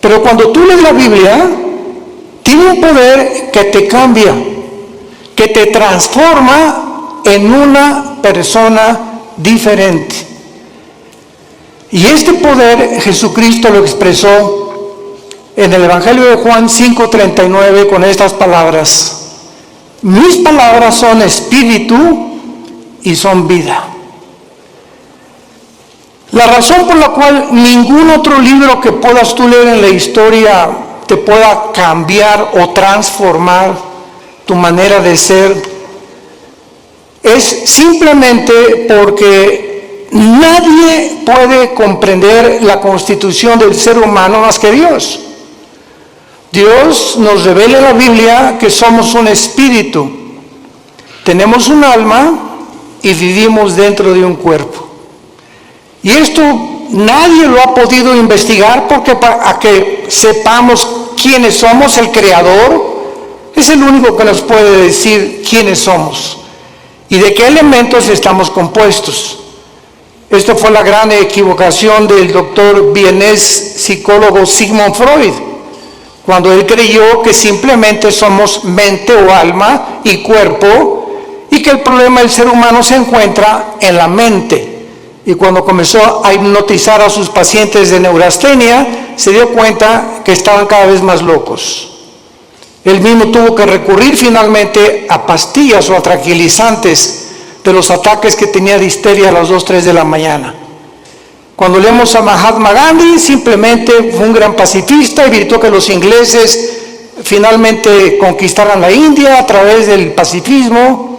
Pero cuando tú lees la Biblia, tiene un poder que te cambia, que te transforma en una persona diferente. Y este poder Jesucristo lo expresó en el Evangelio de Juan 5:39 con estas palabras: mis palabras son espíritu y son vida. La razón por la cual ningún otro libro que puedas tú leer en la historia te pueda cambiar o transformar tu manera de ser es simplemente porque nadie puede comprender la constitución del ser humano más que Dios. Dios nos revela en la Biblia que somos un espíritu, tenemos un alma y vivimos dentro de un cuerpo. Y esto nadie lo ha podido investigar, porque para que sepamos quiénes somos, el Creador es el único que nos puede decir quiénes somos y de qué elementos estamos compuestos. Esto fue la gran equivocación del doctor vienés psicólogo Sigmund Freud, cuando él creyó que simplemente somos mente o alma y cuerpo, y que el problema del ser humano se encuentra en la mente. Y cuando comenzó a hipnotizar a sus pacientes de neurastenia, se dio cuenta que estaban cada vez más locos. Él mismo tuvo que recurrir finalmente a pastillas o a tranquilizantes de los ataques que tenía de histeria a las 2, 3 de la mañana. Cuando leemos a Mahatma Gandhi, simplemente fue un gran pacifista, evitó que los ingleses finalmente conquistaran la India a través del pacifismo.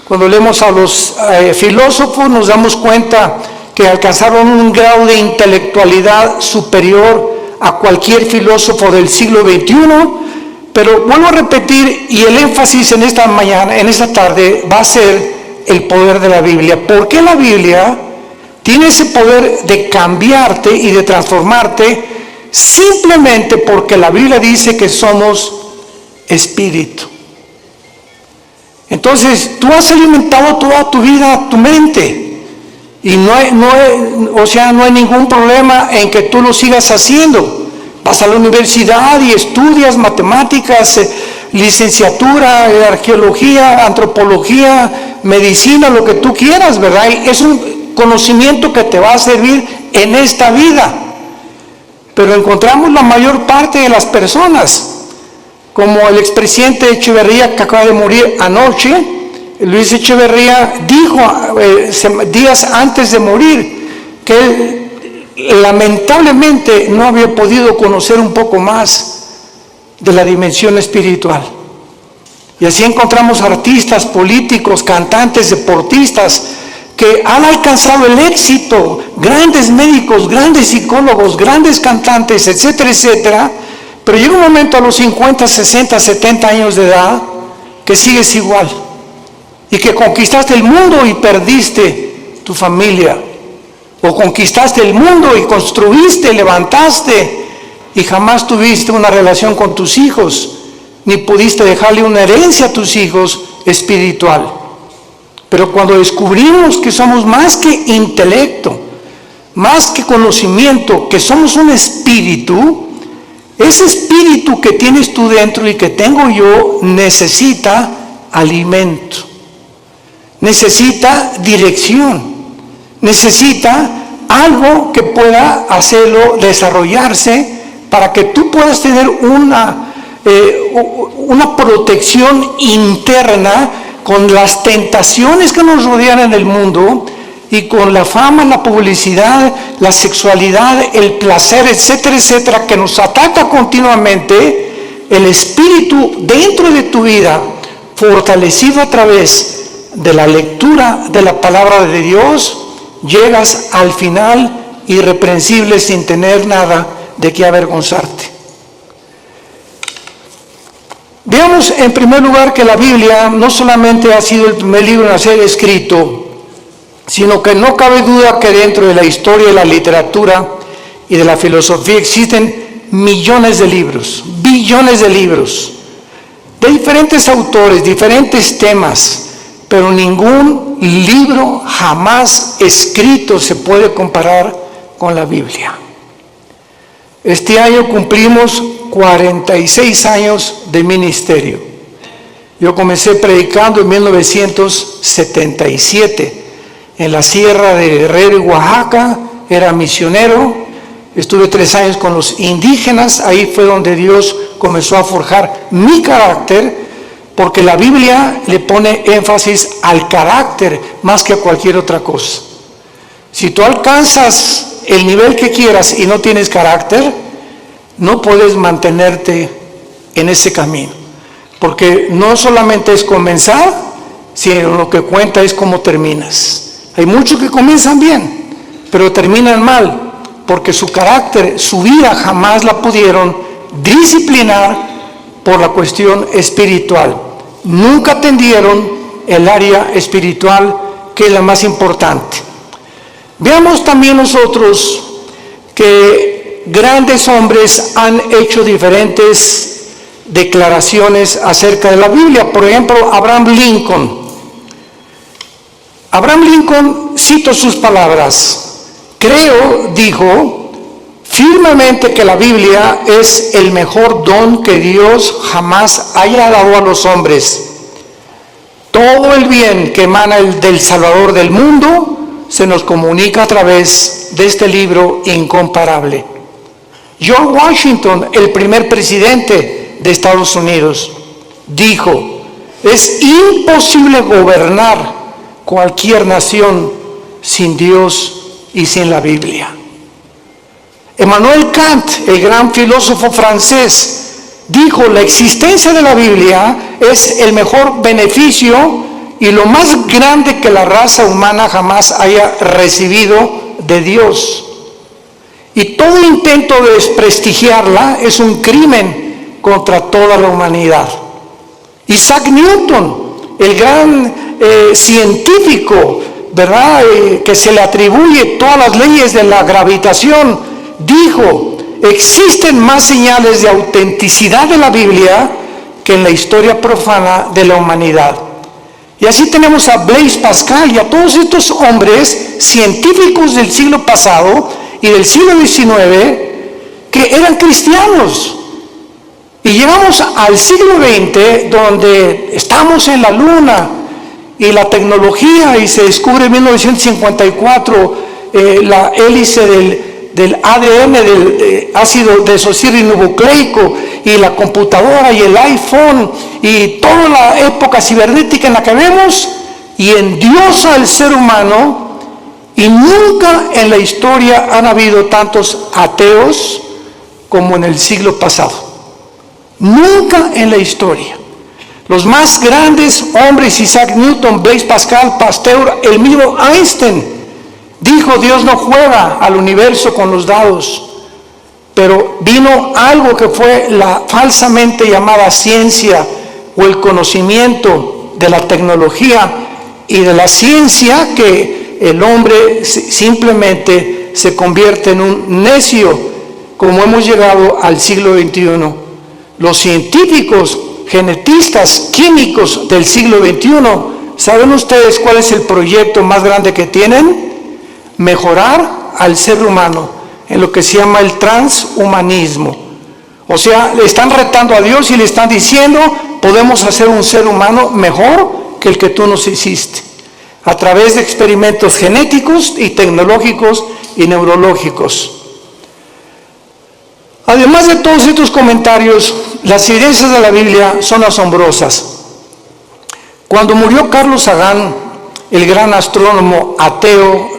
Cuando leemos a los filósofos, nos damos cuenta que alcanzaron un grado de intelectualidad superior a cualquier filósofo del siglo XXI. Pero vuelvo a repetir, y el énfasis en esta mañana, en esta tarde, va a ser el poder de la Biblia. ¿Por qué la Biblia tiene ese poder de cambiarte y de transformarte? Simplemente porque la Biblia dice que somos espíritu. Entonces, tú has alimentado toda tu vida tu mente, y no hay ningún problema en que tú lo sigas haciendo. Vas a la universidad y estudias matemáticas, licenciatura, arqueología, antropología, medicina, lo que tú quieras, ¿verdad? Y es un conocimiento que te va a servir en esta vida. Pero encontramos la mayor parte de las personas, como el expresidente Echeverría, que acaba de morir anoche. Luis Echeverría dijo días antes de morir que él lamentablemente no había podido conocer un poco más de la dimensión espiritual. Y así encontramos artistas, políticos, cantantes, deportistas que han alcanzado el éxito, grandes médicos, grandes psicólogos, grandes cantantes, etcétera, etcétera. Pero llega un momento a los 50, 60, 70 años de edad que sigues igual, y que conquistaste el mundo y perdiste tu familia, o conquistaste el mundo y construiste, levantaste, y jamás tuviste una relación con tus hijos, ni pudiste dejarle una herencia a tus hijos espiritual. Pero cuando descubrimos que somos más que intelecto, más que conocimiento, que somos un espíritu, ese espíritu que tienes tú dentro y que tengo yo necesita alimento, necesita dirección, necesita algo que pueda hacerlo desarrollarse para que tú puedas tener una protección interna con las tentaciones que nos rodean en el mundo, y con la fama, la publicidad, la sexualidad, el placer, etcétera, etcétera, que nos ataca continuamente. El espíritu dentro de tu vida, fortalecido a través de la lectura de la palabra de Dios, llegas al final irreprensible sin tener nada de qué avergonzarte. Veamos en primer lugar que la Biblia no solamente ha sido el primer libro en ser escrito, sino que no cabe duda que dentro de la historia de la literatura y de la filosofía existen millones de libros, billones de libros, de diferentes autores, diferentes temas, pero ningún libro jamás escrito se puede comparar con la Biblia. Este año cumplimos 46 años de ministerio. Yo comencé predicando en 1977 en la Sierra de Guerrero y Oaxaca, era misionero, estuve 3 años con los indígenas, ahí fue donde Dios comenzó a forjar mi carácter, porque la Biblia le pone énfasis al carácter más que a cualquier otra cosa. Si tú alcanzas el nivel que quieras y no tienes carácter, no puedes mantenerte en ese camino, porque no solamente es comenzar, sino lo que cuenta es cómo terminas. Hay muchos que comienzan bien, pero terminan mal, porque su carácter, su vida jamás la pudieron disciplinar por la cuestión espiritual. Nunca atendieron el área espiritual, que es la más importante. Veamos también nosotros que grandes hombres han hecho diferentes declaraciones acerca de la Biblia. Por ejemplo, Abraham Lincoln. Abraham Lincoln, cito sus palabras: creo, dijo, firmemente que la Biblia es el mejor don que Dios jamás haya dado a los hombres. Todo el bien que emana del Salvador del mundo se nos comunica a través de este libro incomparable. George Washington, el primer presidente de Estados Unidos, dijo: es imposible gobernar cualquier nación sin Dios y sin la Biblia. Emmanuel Kant, el gran filósofo francés, dijo: la existencia de la Biblia es el mejor beneficio y lo más grande que la raza humana jamás haya recibido de Dios. Y todo intento de desprestigiarla es un crimen contra toda la humanidad. Isaac Newton, el gran científico, ¿verdad?, que se le atribuye todas las leyes de la gravitación, dijo: existen más señales de autenticidad de la Biblia que en la historia profana de la humanidad. Y así tenemos a Blaise Pascal y a todos estos hombres científicos del siglo pasado y del siglo XIX que eran cristianos. Y llegamos al siglo XX, donde estamos en la luna y la tecnología, y se descubre en 1954 la hélice del ADN, del ácido desoxirribonucleico, y la computadora y el iPhone y toda la época cibernética en la que vemos, y endiosa al ser humano. Y nunca en la historia han habido tantos ateos como en el siglo pasado. Nunca en la historia. Los más grandes hombres, Isaac Newton, Blaise Pascal, Pasteur, el mismo Einstein, dijo: Dios no juega al universo con los dados. Pero vino algo que fue la falsamente llamada ciencia, o el conocimiento de la tecnología y de la ciencia, que el hombre simplemente se convierte en un necio, como hemos llegado al siglo XXI. Los científicos, genetistas, químicos del siglo XXI, ¿saben ustedes cuál es el proyecto más grande que tienen? Mejorar al ser humano en lo que se llama el transhumanismo. O sea, le están retando a Dios y le están diciendo: podemos hacer un ser humano mejor que el que tú nos hiciste, a través de experimentos genéticos y tecnológicos y neurológicos. Además de todos estos comentarios, las evidencias de la Biblia son asombrosas. Cuando murió Carl Sagan, el gran astrónomo ateo,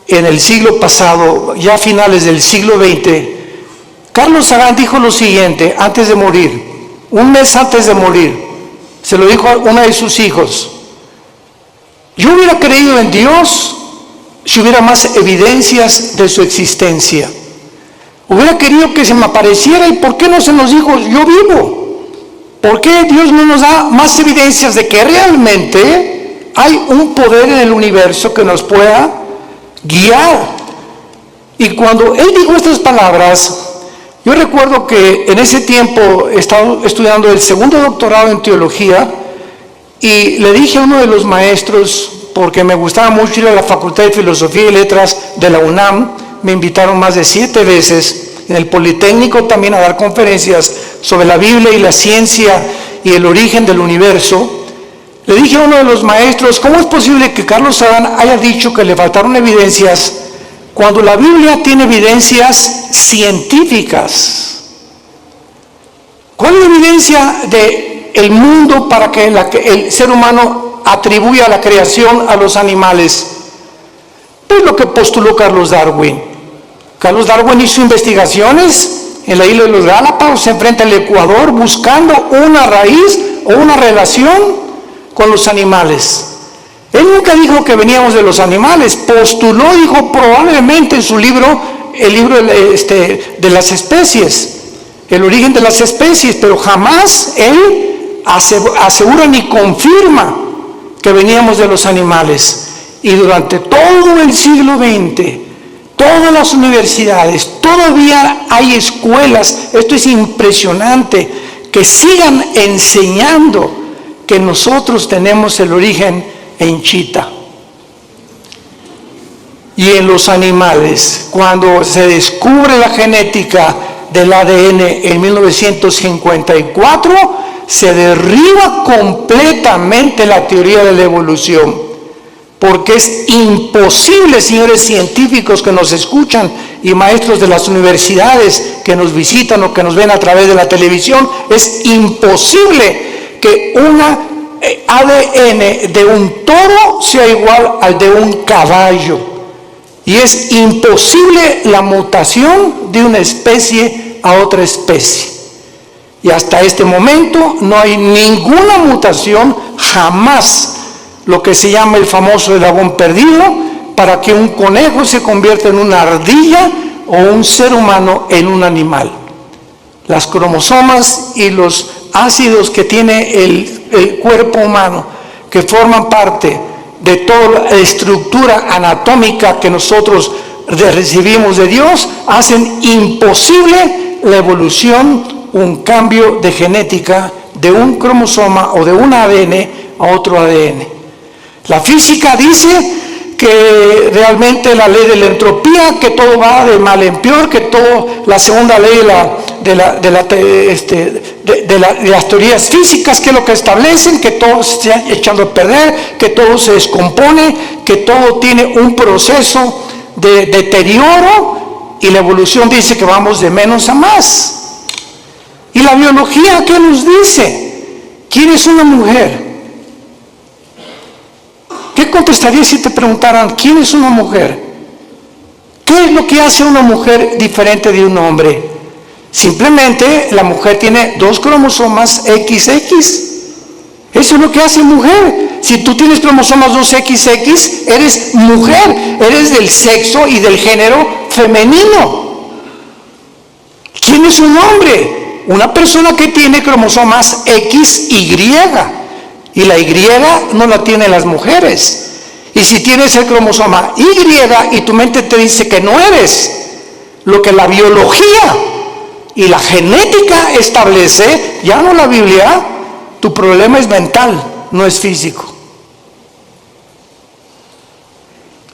en el siglo pasado, ya a finales del siglo XX, Carl Sagan dijo lo siguiente antes de morir, un mes antes de morir. Se lo dijo a uno de sus hijos: yo hubiera creído en Dios si hubiera más evidencias de su existencia. Hubiera querido que se me apareciera. ¿Y por qué no se nos dijo: yo vivo? ¿Por qué Dios no nos da más evidencias de que realmente hay un poder en el universo que nos pueda guiar? Y cuando él dijo estas palabras, yo recuerdo que en ese tiempo estaba estudiando el segundo doctorado en teología, y le dije a uno de los maestros, porque me gustaba mucho ir a la Facultad de Filosofía y Letras de la UNAM, me invitaron más de 7 veces, en el Politécnico también a dar conferencias sobre la Biblia y la ciencia y el origen del universo, le dije a uno de los maestros, ¿cómo es posible que Carlos Sagan haya dicho que le faltaron evidencias cuando la Biblia tiene evidencias científicas? ¿Cuál es la evidencia del mundo para que el ser humano atribuya la creación a los animales? Pues lo que postuló Carlos Darwin. Carlos Darwin hizo investigaciones en la isla de los Galápagos, enfrente al Ecuador, buscando una raíz o una relación con los animales. Él nunca dijo que veníamos de los animales, postuló, dijo probablemente en su libro, el libro de las especies, el origen de las especies, pero jamás él asegura ni confirma que veníamos de los animales. Y durante todo el siglo XX, todas las universidades, todavía hay escuelas, esto es impresionante, que sigan enseñando que nosotros tenemos el origen en Chita. Y en los animales, cuando se descubre la genética del ADN en 1954, se derriba completamente la teoría de la evolución, porque es imposible, señores científicos que nos escuchan y maestros de las universidades que nos visitan o que nos ven a través de la televisión, es imposible que una ADN de un toro sea igual al de un caballo. Y es imposible la mutación de una especie a otra especie. Y hasta este momento no hay ninguna mutación, jamás, lo que se llama el famoso eslabón perdido, para que un conejo se convierta en una ardilla o un ser humano en un animal. Las cromosomas y los ácidos que tiene el cuerpo humano, que forman parte de toda la estructura anatómica que nosotros recibimos de Dios, hacen imposible la evolución, un cambio de genética de un cromosoma o de un ADN a otro ADN. La física dice que realmente la ley de la entropía, que todo va de mal en peor, que todo, la segunda ley de las teorías físicas, que es lo que establecen, que todo se está echando a perder, que todo se descompone, que todo tiene un proceso de deterioro, y la evolución dice que vamos de menos a más. ¿Y la biología qué nos dice? ¿Quién es una mujer? ¿Qué contestarías si te preguntaran quién es una mujer? ¿Qué es lo que hace a una mujer diferente de un hombre? Simplemente la mujer tiene 2 cromosomas XX. Eso es lo que hace mujer. Si tú tienes cromosomas 2XX, eres mujer, eres del sexo y del género femenino. ¿Quién es un hombre? Una persona que tiene cromosomas XY. Y la Y no la tienen las mujeres. Y si tienes el cromosoma Y y tu mente te dice que no eres lo que la biología y la genética establece, ya no la Biblia, tu problema es mental, no es físico.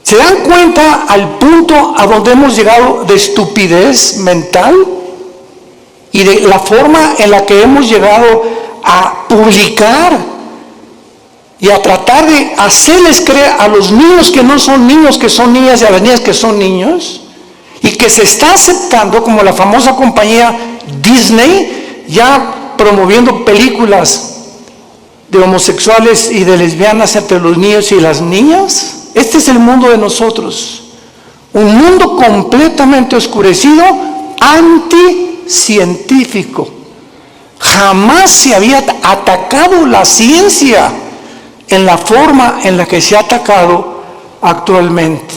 ¿Se dan cuenta al punto a donde hemos llegado de estupidez mental? Y de la forma en la que hemos llegado a publicar y a tratar de hacerles creer a los niños que no son niños, que son niñas, y a las niñas que son niños, y que se está aceptando, como la famosa compañía Disney, ya promoviendo películas de homosexuales y de lesbianas entre los niños y las niñas. Este es el mundo de nosotros, un mundo completamente oscurecido, anticientífico. Jamás se había atacado la ciencia en la forma en la que se ha atacado actualmente.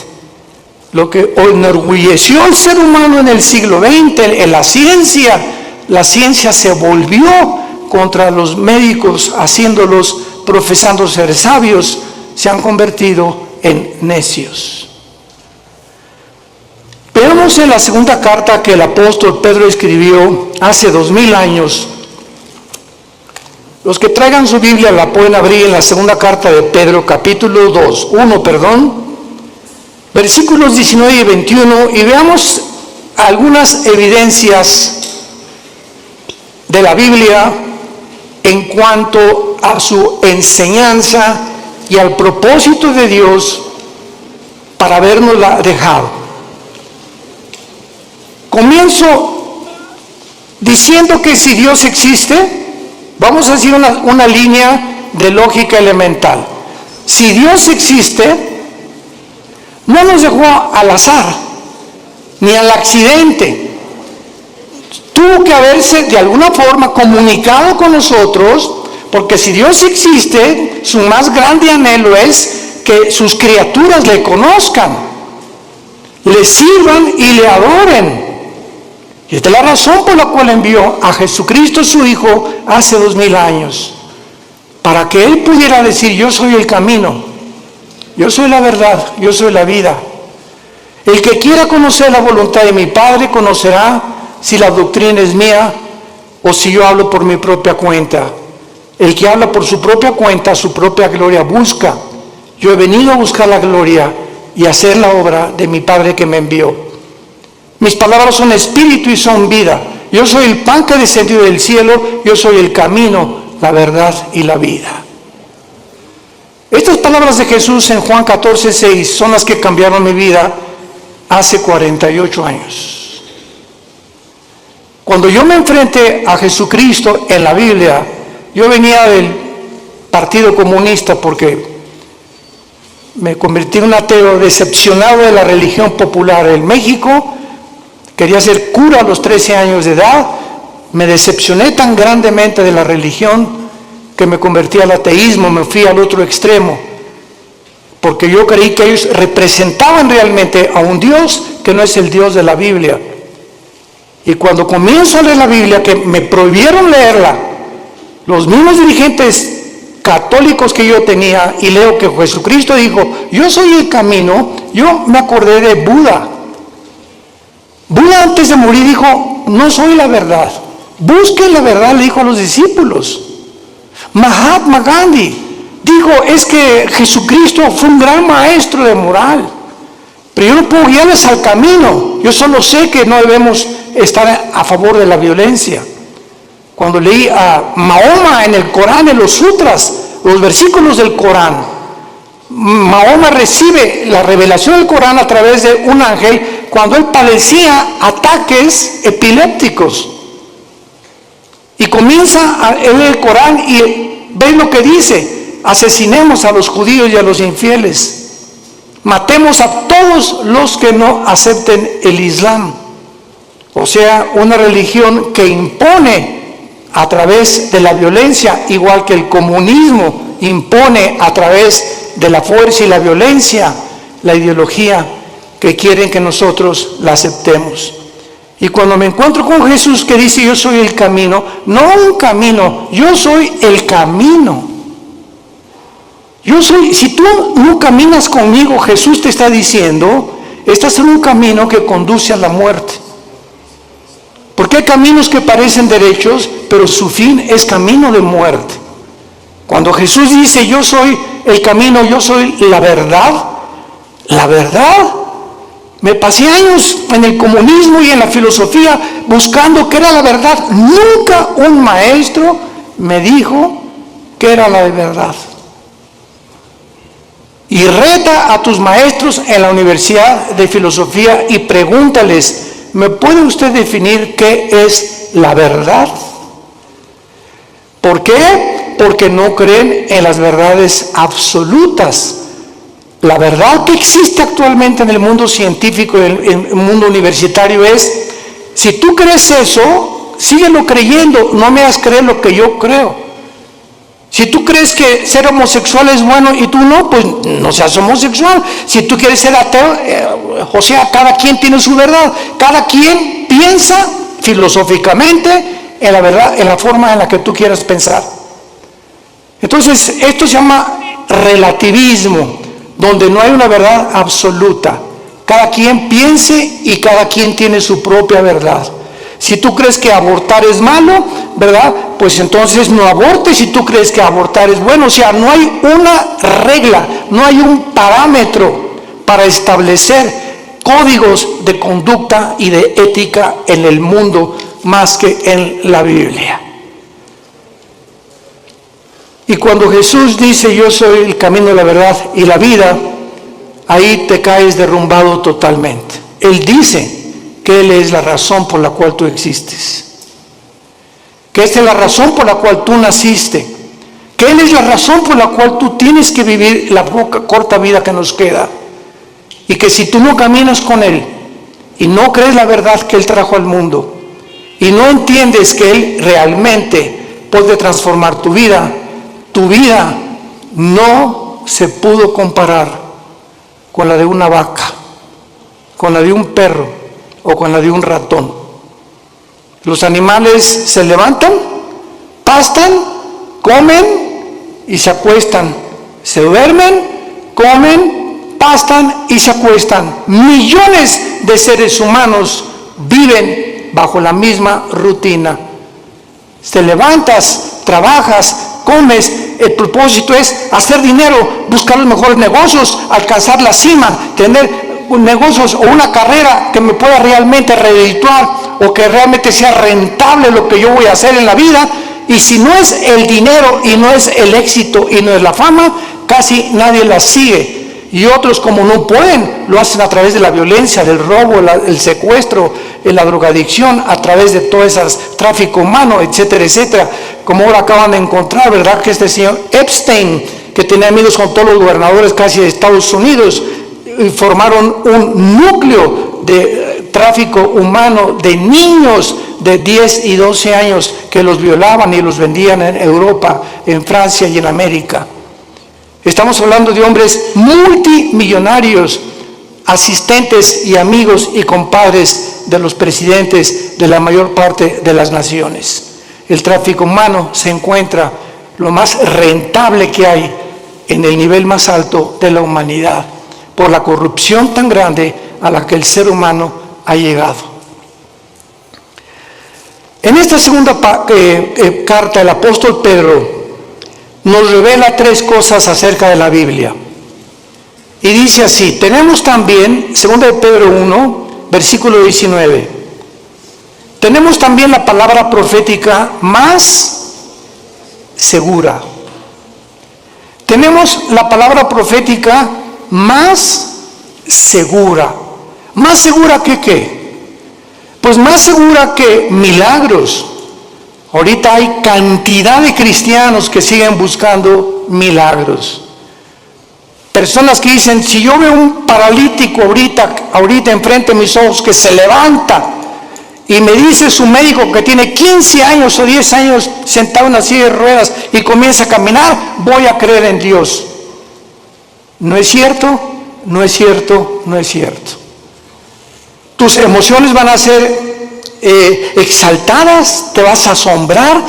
Lo que enorgulleció al ser humano en el siglo XX, en la ciencia se volvió contra los médicos, haciéndolos, profesando ser sabios, se han convertido en necios. Veamos en la segunda carta que el apóstol Pedro escribió hace 2000 años. Los que traigan su Biblia la pueden abrir en la segunda carta de Pedro, capítulo 1, versículos 19 y 21, y veamos algunas evidencias de la Biblia en cuanto a su enseñanza y al propósito de Dios para habernosla dejado. Comienzo diciendo que si Dios existe, vamos a decir una línea de lógica elemental. Si Dios existe, no nos dejó al azar, ni al accidente. Tuvo que haberse de alguna forma comunicado con nosotros, porque si Dios existe, su más grande anhelo es que sus criaturas le conozcan, le sirvan y le adoren. Y esta es la razón por la cual envió a Jesucristo su Hijo hace 2000 años, para que Él pudiera decir: yo soy el camino, yo soy la verdad, yo soy la vida. El que quiera conocer la voluntad de mi Padre conocerá si la doctrina es mía o si yo hablo por mi propia cuenta. El que habla por su propia cuenta, su propia gloria busca. Yo he venido a buscar la gloria y a hacer la obra de mi Padre que me envió. Mis palabras son espíritu y son vida. Yo soy el pan que ha descendido del cielo, yo soy el camino, la verdad y la vida. Estas palabras de Jesús en Juan 14:6 son las que cambiaron mi vida hace 48 años. Cuando yo me enfrenté a Jesucristo en la Biblia, yo venía del Partido Comunista porque me convertí en un ateo decepcionado de la religión popular en México. Quería ser cura a los 13 años de edad. Me decepcioné tan grandemente de la religión que me convertí al ateísmo, me fui al otro extremo, porque yo creí que ellos representaban realmente a un Dios que no es el Dios de la Biblia. Y cuando comienzo a leer la Biblia, que me prohibieron leerla, los mismos dirigentes católicos que yo tenía, y leo que Jesucristo dijo: yo soy el camino, yo me acordé de Buda. Buda antes de morir dijo: no soy la verdad, busquen la verdad, le dijo a los discípulos. Mahatma Gandhi dijo: es que Jesucristo fue un gran maestro de moral, pero yo no puedo guiarles al camino, yo solo sé que no debemos estar a favor de la violencia. Cuando leí a Mahoma en el Corán, en los sutras, los versículos del Corán, Mahoma recibe la revelación del Corán a través de un ángel cuando él padecía ataques epilépticos. Y comienza a leer el Corán y ve lo que dice: asesinemos a los judíos y a los infieles, matemos a todos los que no acepten el Islam. O sea, una religión que impone a través de la violencia, igual que el comunismo impone a través de la fuerza y la violencia, la ideología que quieren que nosotros la aceptemos. Y cuando me encuentro con Jesús que dice: yo soy el camino, no un camino, yo soy el camino. Yo soy, si tú no caminas conmigo, Jesús te está diciendo, estás en un camino que conduce a la muerte. Porque hay caminos que parecen derechos, pero su fin es camino de muerte. Cuando Jesús dice: yo soy el camino, yo soy la verdad, me pasé años en el comunismo y en la filosofía buscando qué era la verdad. Nunca un maestro me dijo qué era la verdad. Y reta a tus maestros en la Universidad de Filosofía y pregúntales: ¿me puede usted definir qué es la verdad? ¿Por qué? Porque no creen en las verdades absolutas. La verdad que existe actualmente en el mundo científico y en el mundo universitario es: si tú crees eso, síguelo creyendo, no me hagas creer lo que yo creo. Si tú crees que ser homosexual es bueno y tú no, pues no seas homosexual. Si tú quieres ser ateo, o sea, cada quien tiene su verdad. Cada quien piensa filosóficamente en la verdad, en la forma en la que tú quieras pensar. Entonces, esto se llama relativismo, donde no hay una verdad absoluta. Cada quien piense y cada quien tiene su propia verdad. Si tú crees que abortar es malo, ¿verdad? Pues entonces no abortes. Si tú crees que abortar es bueno, o sea, no hay una regla, no hay un parámetro para establecer códigos de conducta y de ética en el mundo más que en la Biblia. Y cuando Jesús dice yo soy el camino, la verdad y la vida, ahí te caes derrumbado totalmente. Él dice que Él es la razón por la cual tú existes, que esta es la razón por la cual tú naciste, que Él es la razón por la cual tú tienes que vivir la corta vida que nos queda, y que si tú no caminas con Él y no crees la verdad que Él trajo al mundo y no entiendes que Él realmente puede transformar tu vida no se pudo comparar con la de una vaca, con la de un perro o con la de un ratón. Los animales se levantan, pastan, comen y se acuestan, se duermen, comen, pastan y se acuestan. Millones de seres humanos viven bajo la misma rutina. Te levantas, trabajas, comes, el propósito es hacer dinero, buscar los mejores negocios, alcanzar la cima, tener negocios o una carrera que me pueda realmente redituar o que realmente sea rentable lo que yo voy a hacer en la vida. Y si no es el dinero y no es el éxito y no es la fama, casi nadie la sigue. Y otros, como no pueden, lo hacen a través de la violencia, del robo, el secuestro, la drogadicción, a través de todo ese tráfico humano, etcétera, etcétera. Como ahora acaban de encontrar, ¿verdad?, que este señor Epstein, que tenía amigos con todos los gobernadores casi de Estados Unidos, y formaron un núcleo de tráfico humano de niños de 10 y 12 años que los violaban y los vendían en Europa, en Francia y en América. Estamos hablando de hombres multimillonarios, asistentes y amigos y compadres de los presidentes de la mayor parte de las naciones. El tráfico humano se encuentra lo más rentable que hay en el nivel más alto de la humanidad, por la corrupción tan grande a la que el ser humano ha llegado. En esta segunda carta, el apóstol Pedro nos revela tres cosas acerca de la Biblia. Y dice así, tenemos también, 2 de Pedro 1, versículo 19, tenemos también la palabra profética más segura. Tenemos la palabra profética más segura. ¿Más segura que qué? Pues más segura que milagros. Ahorita hay cantidad de cristianos que siguen buscando milagros. Personas que dicen, si yo veo un paralítico ahorita enfrente de mis ojos que se levanta y me dice su médico que tiene 15 años o 10 años sentado en una silla de ruedas y comienza a caminar, voy a creer en Dios. ¿No es cierto? No es cierto, no es cierto. Tus emociones van a ser exaltadas, te vas a asombrar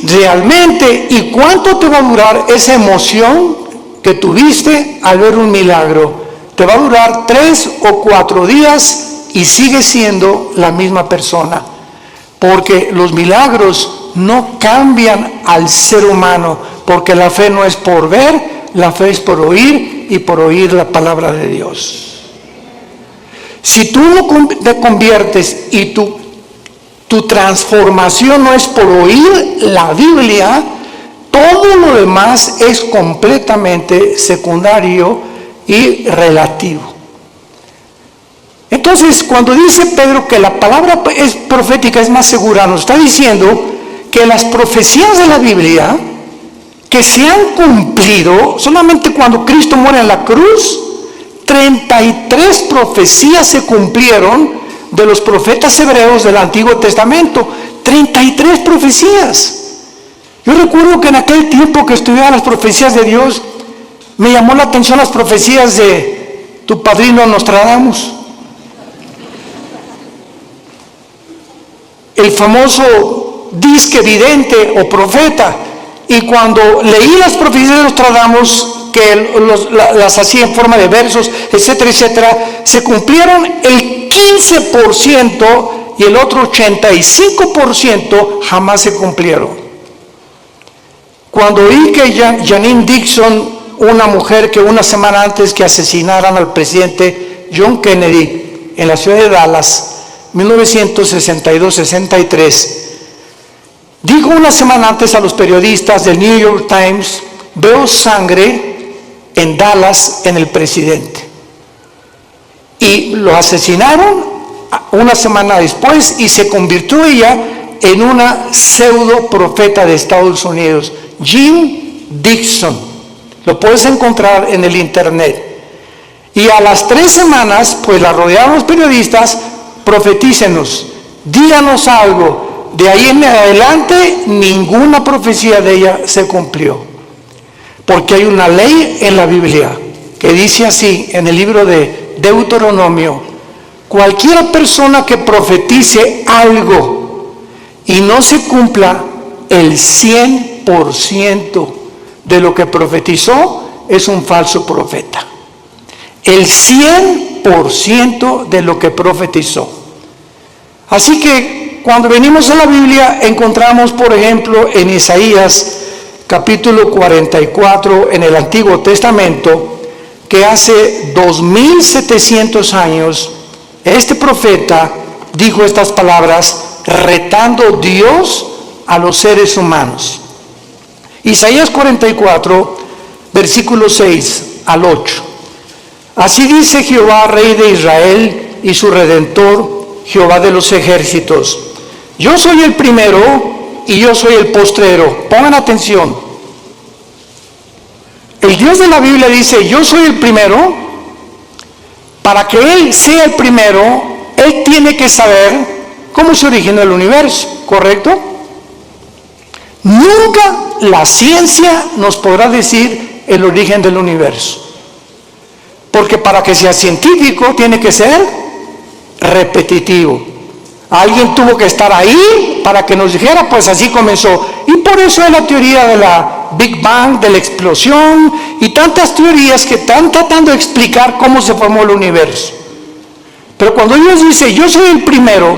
realmente. ¿Y cuánto te va a durar esa emoción que tuviste al ver un milagro? Te va a durar 3 o 4 días y sigues siendo la misma persona, porque los milagros no cambian al ser humano, porque la fe no es por ver, la fe es por oír y por oír la palabra de Dios. Si tú no te conviertes y tu transformación no es por oír la Biblia, todo lo demás es completamente secundario y relativo. Entonces, cuando dice Pedro que la palabra profética es más segura, nos está diciendo que las profecías de la Biblia que se han cumplido solamente cuando Cristo muere en la cruz, 33 profecías se cumplieron de los profetas hebreos del Antiguo Testamento. 33 profecías. Yo recuerdo que en aquel tiempo que estudiaba las profecías de Dios, me llamó la atención las profecías de tu padrino Nostradamus, el famoso disque vidente o profeta. Y cuando leí las profecías de Nostradamus, que las hacía en forma de versos, etcétera, etcétera, se cumplieron el 15% y el otro 85% jamás se cumplieron. Cuando oí que Janine Dixon, una mujer que una semana antes que asesinaran al presidente John Kennedy en la ciudad de Dallas, 1962-63, dijo una semana antes a los periodistas del New York Times: veo sangre en Dallas en el presidente. Y lo asesinaron una semana después y se convirtió ella en una pseudo profeta de Estados Unidos, Jim Dixon. Lo puedes encontrar en el internet. Y a las 3 semanas, pues la rodearon los periodistas: profetícenos, díganos algo. De ahí en adelante, ninguna profecía de ella se cumplió. Porque hay una ley en la Biblia que dice así, en el libro de Deuteronomio: cualquier persona que profetice algo y no se cumpla el 100% de lo que profetizó, es un falso profeta. El 100% de lo que profetizó. Así que cuando venimos a la Biblia, encontramos, por ejemplo, en Isaías capítulo 44 en el Antiguo Testamento, que hace 2700 años este profeta dijo estas palabras retando Dios a los seres humanos. Isaías 44, versículos 6 al 8. Así dice Jehová, Rey de Israel y su Redentor, Jehová de los ejércitos: yo soy el primero y yo soy el postrero. Pongan atención. El Dios de la Biblia dice: yo soy el primero. Para que Él sea el primero, Él tiene que saber cómo se originó el universo, ¿correcto? Nunca la ciencia nos podrá decir el origen del universo. Porque para que sea científico tiene que ser repetitivo. Alguien tuvo que estar ahí para que nos dijera, pues así comenzó. Y por eso es la teoría de la Big Bang, de la explosión, y tantas teorías que están tratando de explicar cómo se formó el universo. Pero cuando Dios dice: yo soy el primero,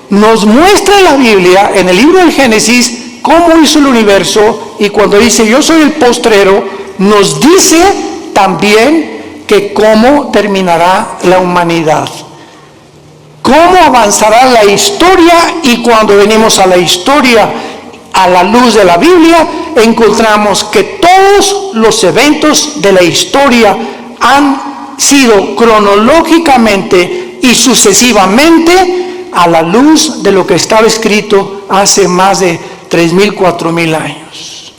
nos muestra en la Biblia, en el libro del Génesis, cómo hizo el universo. Y cuando dice: yo soy el postrero, nos dice también que cómo terminará la humanidad. Cómo avanzará la historia. Y cuando venimos a la historia a la luz de la Biblia, encontramos que todos los eventos de la historia han sido cronológicamente y sucesivamente a la luz de lo que estaba escrito hace más de 3,000, 4,000 años.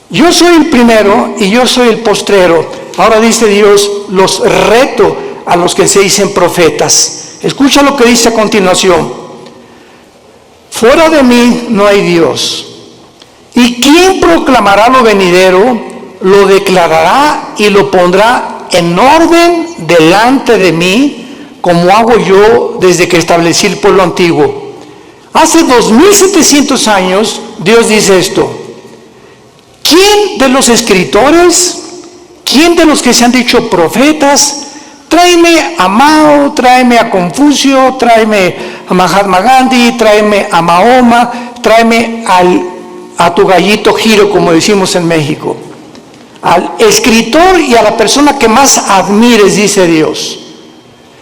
Yo soy el primero y yo soy el postrero. Ahora dice Dios: los reto a los que se dicen profetas. Escucha lo que dice a continuación: fuera de mí no hay Dios. ¿Y quién proclamará lo venidero? Lo declarará y lo pondrá en orden delante de mí, como hago yo desde que establecí el pueblo antiguo. Hace 2700 años Dios dice esto: ¿quién de los escritores, quién de los que se han dicho profetas, tráeme a Mao, tráeme a Confucio, tráeme a Mahatma Gandhi, tráeme a Mahoma, tráeme a tu gallito Giro, como decimos en México, al escritor y a la persona que más admires, dice Dios?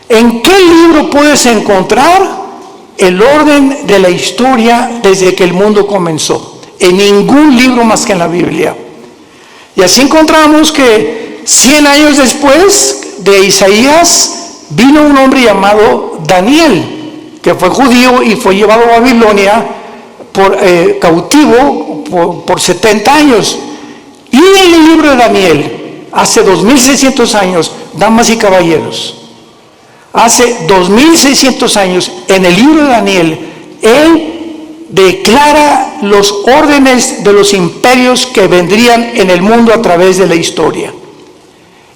¿En qué libro puedes encontrar el orden de la historia desde que el mundo comenzó? En ningún libro más que en la Biblia. Y así encontramos que 100 años después de Isaías vino un hombre llamado Daniel, que fue judío y fue llevado a Babilonia cautivo por 70 años. Y en el libro de Daniel, hace 2600 años, damas y caballeros, hace 2600 años, en el libro de Daniel, él declara los órdenes de los imperios que vendrían en el mundo a través de la historia.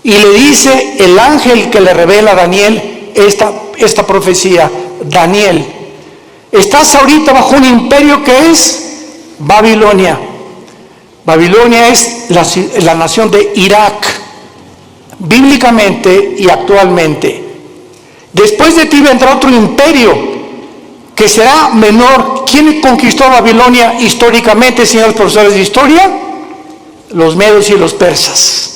Y le dice el ángel que le revela a Daniel esta profecía: Daniel, estás ahorita bajo un imperio que es Babilonia. Babilonia es la nación de Irak, bíblicamente y actualmente. Después de ti vendrá otro imperio que será menor. ¿Quién conquistó Babilonia históricamente, señores profesores de historia? Los medos y los persas.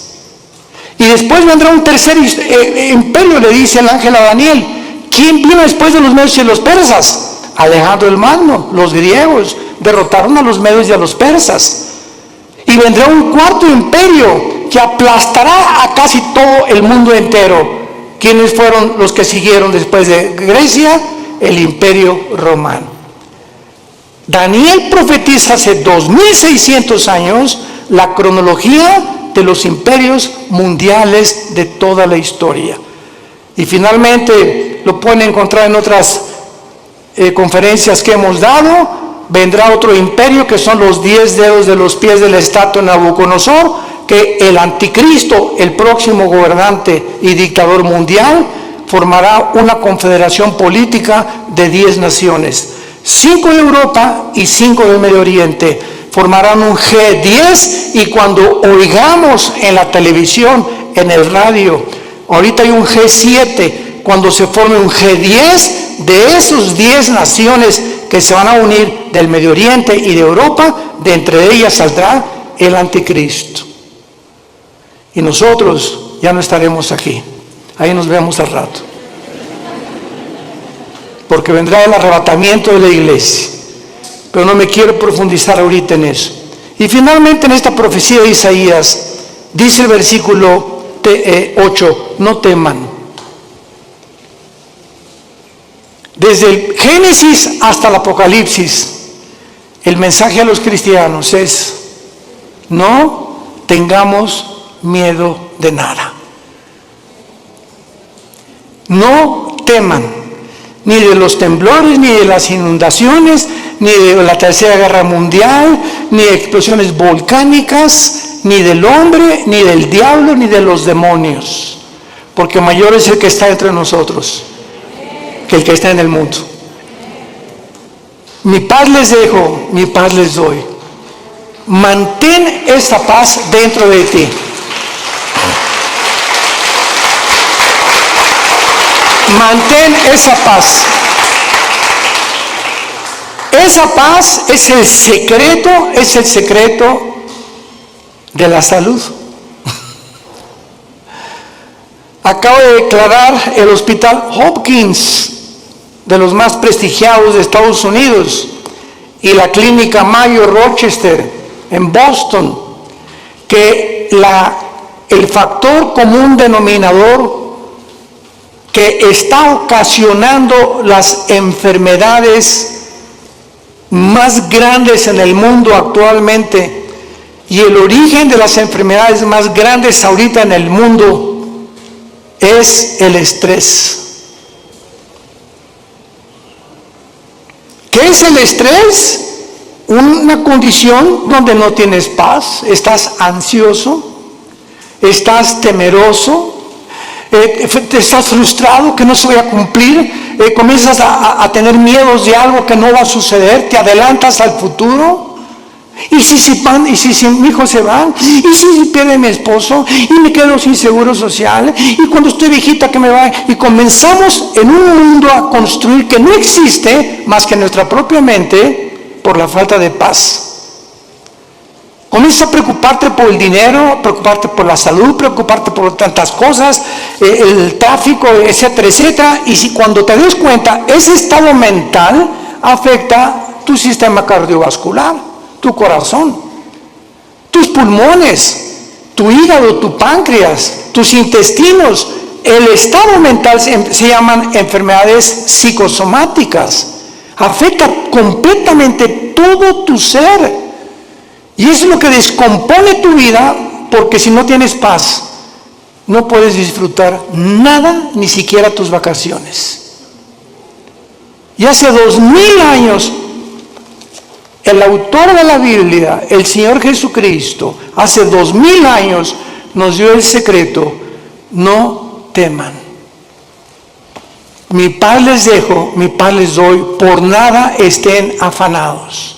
Y después vendrá un tercer imperio, le dice el ángel a Daniel. ¿Quién vino después de los medios y los persas? Alejandro el Magno, los griegos derrotaron a los medios y a los persas. Y vendrá un cuarto imperio que aplastará a casi todo el mundo entero. ¿Quiénes fueron los que siguieron después de Grecia? El imperio romano. Daniel profetiza hace 2600 años la cronología de los imperios mundiales de toda la historia. Y finalmente lo pueden encontrar en otras conferencias que hemos dado. Vendrá otro imperio que son los 10 dedos de los pies de la estatua de Nabucodonosor, que el anticristo, el próximo gobernante y dictador mundial, formará una confederación política de 10 naciones, 5 de Europa y 5 del Medio Oriente. Formarán un G10, y cuando oigamos en la televisión, en el radio, ahorita hay un G7, cuando se forme un G10, de esos 10 naciones que se van a unir del Medio Oriente y de Europa, de entre ellas saldrá el anticristo. Y nosotros ya no estaremos aquí, ahí nos vemos al rato, porque vendrá el arrebatamiento de la iglesia. Pero no me quiero profundizar ahorita en eso. Y finalmente en esta profecía de Isaías, dice el versículo 8, no teman. Desde el Génesis hasta el Apocalipsis, el mensaje a los cristianos es: no tengamos miedo de nada. No teman, ni de los temblores, ni de las inundaciones, ni de la Tercera Guerra Mundial, ni de explosiones volcánicas, ni del hombre, ni del diablo, ni de los demonios, porque mayor es el que está entre nosotros que el que está en el mundo. Mi paz les dejo, mi paz les doy. Mantén esta paz dentro de ti. Mantén esa paz. Esa paz es el secreto de la salud. Acabo de declarar el Hospital Hopkins, de los más prestigiados de Estados Unidos, y la Clínica Mayo Rochester en Boston, que el factor común denominador que está ocasionando las enfermedades más grandes en el mundo actualmente, y el origen de las enfermedades más grandes ahorita en el mundo, es el estrés. ¿Qué es el estrés? Una condición donde no tienes paz, estás ansioso, estás temeroso, estás frustrado que no se vaya a cumplir, comienzas a tener miedos de algo que no va a suceder, te adelantas al futuro. ¿Y si mi hijo se va? ¿Y si pierde mi esposo? ¿Y me quedo sin seguro social? ¿Y cuando estoy viejita que me va? Y comenzamos en un mundo a construir que no existe más que en nuestra propia mente por la falta de paz. Comienzas a preocuparte por el dinero, preocuparte por la salud, preocuparte por tantas cosas, el tráfico, etcétera, etcétera. Y si cuando te des cuenta, ese estado mental afecta tu sistema cardiovascular, tu corazón, tus pulmones, tu hígado, tu páncreas, tus intestinos. El estado mental se llaman enfermedades psicosomáticas. Afecta completamente todo tu ser. Y eso es lo que descompone tu vida, porque si no tienes paz, no puedes disfrutar nada, ni siquiera tus vacaciones. Y hace 2000 años, el autor de la Biblia, el Señor Jesucristo, hace 2000 años nos dio el secreto: no teman. Mi paz les dejo, mi paz les doy, por nada estén afanados.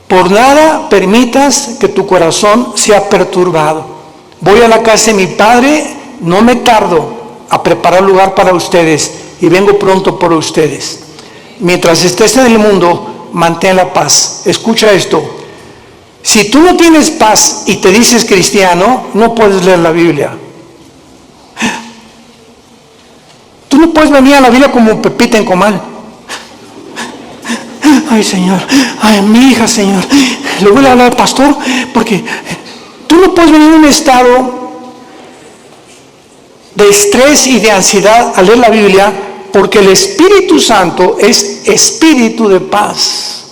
Por nada permitas que tu corazón sea perturbado. Voy a la casa de mi Padre, no me tardo a preparar lugar para ustedes, y vengo pronto por ustedes. Mientras estés en el mundo, mantén la paz. Escucha esto: si tú no tienes paz y te dices cristiano, no puedes leer la Biblia, no puedes venir a la Biblia como Pepita en comal. Ay, Señor, ay, mi hija, Señor, le voy a hablar al pastor, porque tú no puedes venir en un estado de estrés y de ansiedad al leer la Biblia, porque el Espíritu Santo es espíritu de paz.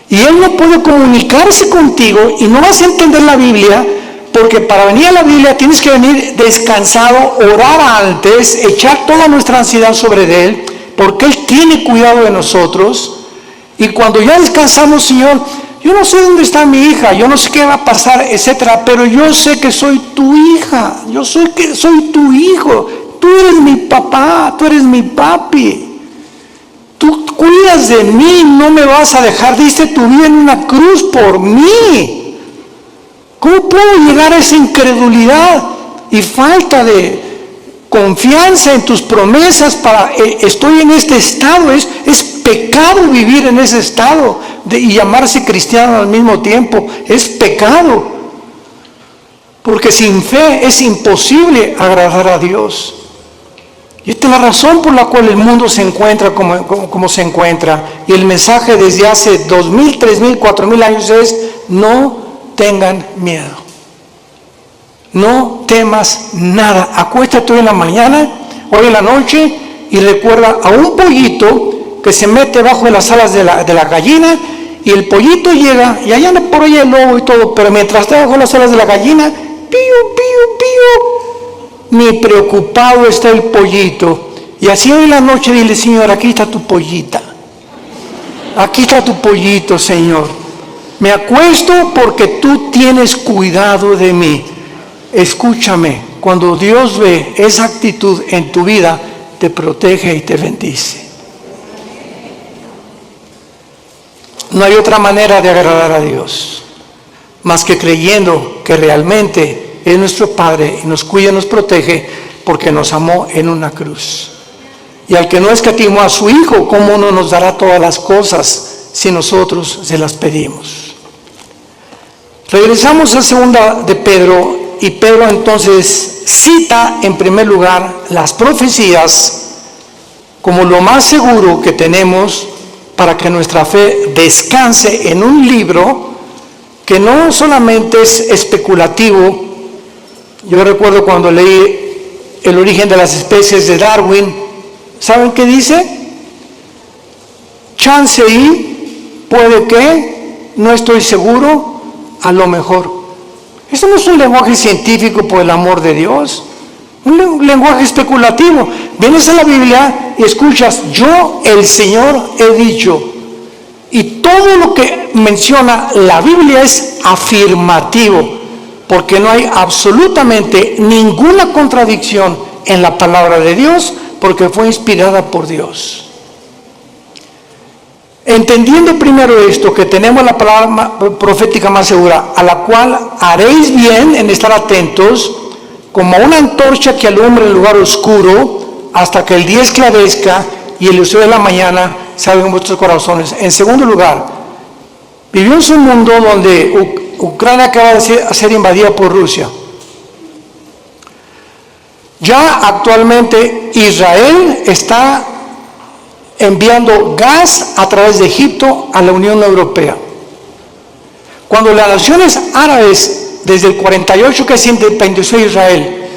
Y Él no puede comunicarse contigo y no vas a entender la Biblia, porque para venir a la Biblia tienes que venir descansado, orar antes, echar toda nuestra ansiedad sobre Él, porque Él tiene cuidado de nosotros. Y cuando ya descansamos, Señor, yo no sé dónde está mi hija, yo no sé qué va a pasar, etcétera, pero yo sé que soy tu hija, yo sé que soy tu hijo, tú eres mi papá, tú eres mi papi. Tú cuidas de mí, no me vas a dejar, diste tu vida en una cruz por mí. ¿Cómo puedo llegar a esa incredulidad y falta de confianza en tus promesas estoy en este estado? Es pecado vivir en ese estado y llamarse cristiano al mismo tiempo. Es pecado. Porque sin fe es imposible agradar a Dios. Y esta es la razón por la cual el mundo se encuentra como se encuentra. Y el mensaje desde hace 2000, 3000, 4000 años es: no tengan miedo. No temas nada. Acuéstate hoy en la mañana, hoy en la noche, y recuerda a un pollito que se mete bajo de las alas de la gallina, y el pollito llega, y allá anda por ahí el lobo y todo, pero mientras está bajo las alas de la gallina, pío, pío, pío, ni preocupado está el pollito. Y así hoy en la noche dile: Señor, aquí está tu pollita, aquí está tu pollito, Señor. Me acuesto porque tú tienes cuidado de mí. Escúchame, cuando Dios ve esa actitud en tu vida, te protege y te bendice. No hay otra manera de agradar a Dios más que creyendo que realmente es nuestro Padre y nos cuida y nos protege porque nos amó en una cruz. Y al que no escatimó a su Hijo, ¿cómo no nos dará todas las cosas si nosotros se las pedimos? Regresamos a segunda de Pedro, y Pedro entonces cita en primer lugar las profecías como lo más seguro que tenemos para que nuestra fe descanse en un libro que no solamente es especulativo. Yo recuerdo cuando leí El origen de las especies de Darwin, ¿saben qué dice? Chance y, puede que, no estoy seguro, a lo mejor. Eso no es un lenguaje científico, por el amor de Dios, un lenguaje especulativo. Vienes a la Biblia y escuchas: yo, el Señor, he dicho. Y todo lo que menciona la Biblia es afirmativo, porque no hay absolutamente ninguna contradicción en la palabra de Dios, porque fue inspirada por Dios. Entendiendo primero esto, que tenemos la palabra profética más segura, a la cual haréis bien en estar atentos, como una antorcha que alumbra el lugar oscuro, hasta que el día esclarezca y el lucero de la mañana salga en vuestros corazones. En segundo lugar, vivimos un mundo donde Ucrania acaba de ser invadida por Rusia. Ya actualmente Israel está enviando gas a través de Egipto a la Unión Europea. Cuando las naciones árabes, desde el 48 que se independizó Israel,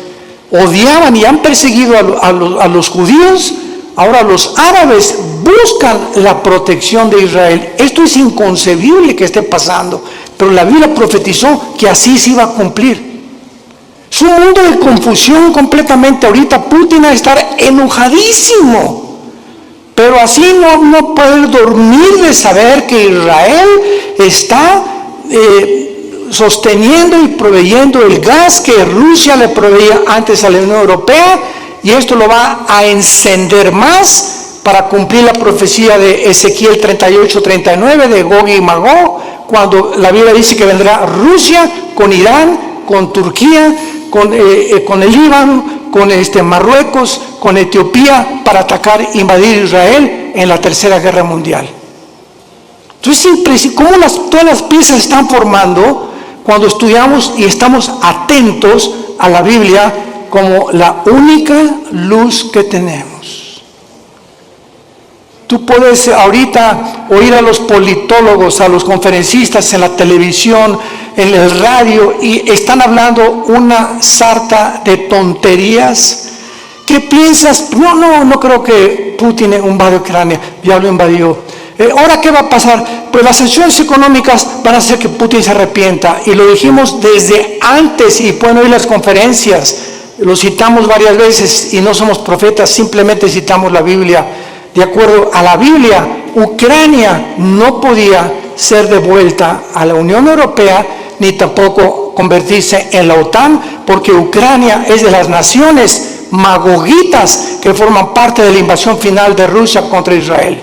odiaban y han perseguido a los judíos, ahora los árabes buscan la protección de Israel. Esto es inconcebible que esté pasando, pero la Biblia profetizó que así se iba a cumplir. Es un mundo de confusión completamente. Ahorita Putin va a estar enojadísimo, pero así no poder dormir de saber que Israel está sosteniendo y proveyendo el gas que Rusia le proveía antes a la Unión Europea, y esto lo va a encender más para cumplir la profecía de Ezequiel 38-39 de Gog y Magog, cuando la Biblia dice que vendrá Rusia con Irán, con Turquía, con el Líbano, con Marruecos, con Etiopía, para atacar e invadir Israel en la Tercera Guerra Mundial. Entonces, ¿cómo todas las piezas se están formando cuando estudiamos y estamos atentos a la Biblia como la única luz que tenemos. Tú puedes ahorita oír a los politólogos, a los conferencistas en la televisión, en el radio, y están hablando una sarta de tonterías. ¿Qué piensas? No creo que Putin invadió Ucrania, ya lo invadió. ¿Ahora qué va a pasar? Pues las sanciones económicas van a hacer que Putin se arrepienta, y lo dijimos desde antes, y pueden oír las conferencias, lo citamos varias veces, y no somos profetas, simplemente citamos la Biblia. De acuerdo a la Biblia, Ucrania no podía ser devuelta a la Unión Europea, ni tampoco convertirse en la OTAN, porque Ucrania es de las naciones magogitas que forman parte de la invasión final de Rusia contra Israel.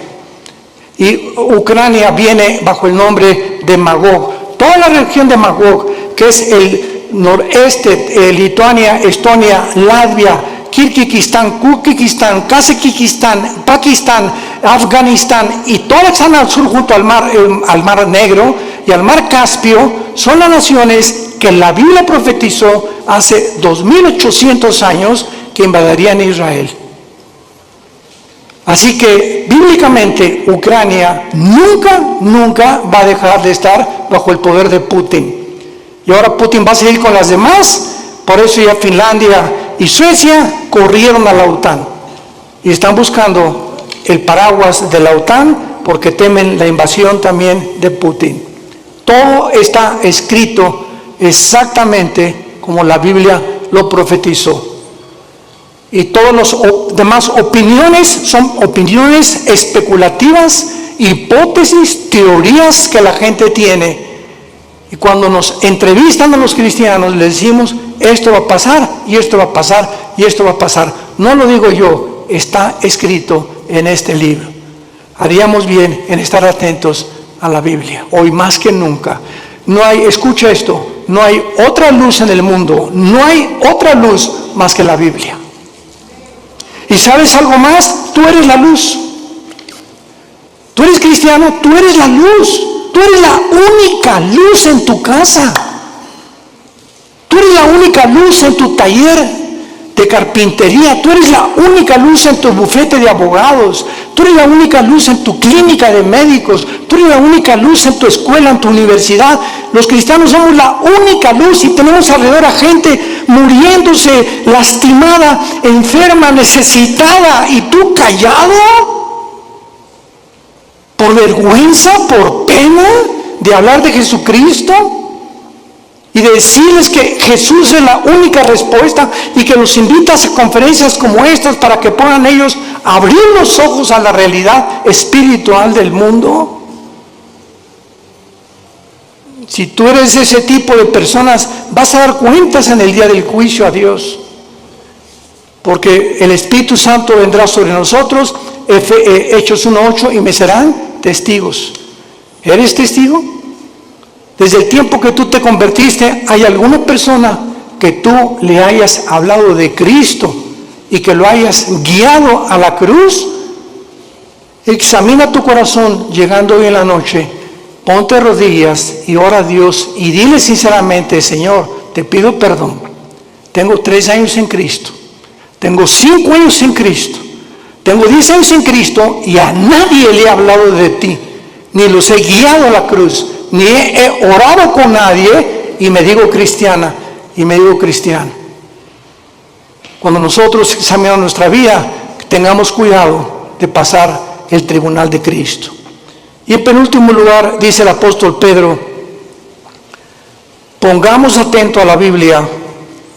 Y Ucrania viene bajo el nombre de Magog. Toda la región de Magog, que es el noreste, Lituania, Estonia, Latvia, Kirguistán, Kuzbekistán, Kazajistán, Pakistán, Afganistán y todas están al sur junto al Mar Negro y al Mar Caspio, son las naciones que la Biblia profetizó hace 2800 años que invadirían Israel. Así que bíblicamente Ucrania nunca va a dejar de estar bajo el poder de Putin. Y ahora Putin va a seguir con las demás, por eso ya Finlandia y Suecia corrieron a la OTAN y están buscando el paraguas de la OTAN porque temen la invasión también de Putin. Todo está escrito exactamente como la Biblia lo profetizó. Y todas las demás opiniones son opiniones especulativas, hipótesis, teorías que la gente tiene. Y cuando nos entrevistan a los cristianos, les decimos, esto va a pasar, y esto va a pasar, y esto va a pasar. No lo digo yo, está escrito en este libro. Haríamos bien en estar atentos a la Biblia, hoy más que nunca. Escucha esto, no hay otra luz en el mundo, no hay otra luz más que la Biblia. ¿Y sabes algo más? Tú eres la luz. Tú eres cristiano, tú eres la luz. Tú eres la única luz en tu casa. Tú eres la única luz en tu taller de carpintería. Tú eres la única luz en tu bufete de abogados. Tú eres la única luz en tu clínica de médicos. Tú eres la única luz en tu escuela, en tu universidad. Los cristianos somos la única luz y tenemos alrededor a gente muriéndose, lastimada, enferma, necesitada. ¿Y tú callado? ¿Por vergüenza, por pena de hablar de Jesucristo? Y de decirles que Jesús es la única respuesta y que los invitas a conferencias como estas para que puedan ellos abrir los ojos a la realidad espiritual del mundo. Si tú eres ese tipo de personas, vas a dar cuentas en el día del juicio a Dios. Porque el Espíritu Santo vendrá sobre nosotros, Hechos 1:8, y me serán testigos. ¿Eres testigo? Desde el tiempo que tú te convertiste, ¿hay alguna persona que tú le hayas hablado de Cristo y que lo hayas guiado a la cruz? Examina tu corazón llegando hoy en la noche, ponte rodillas y ora a Dios y dile sinceramente, Señor, te pido perdón. Tengo 3 años en Cristo, tengo 5 años en Cristo, tengo 10 años en Cristo y a nadie le he hablado de ti, ni los he guiado a la cruz, ni he orado con nadie y me digo cristiana y me digo cristiano. Cuando nosotros examinamos nuestra vida, tengamos cuidado de pasar el tribunal de Cristo. Y en penúltimo lugar, dice el apóstol Pedro, pongamos atento a la Biblia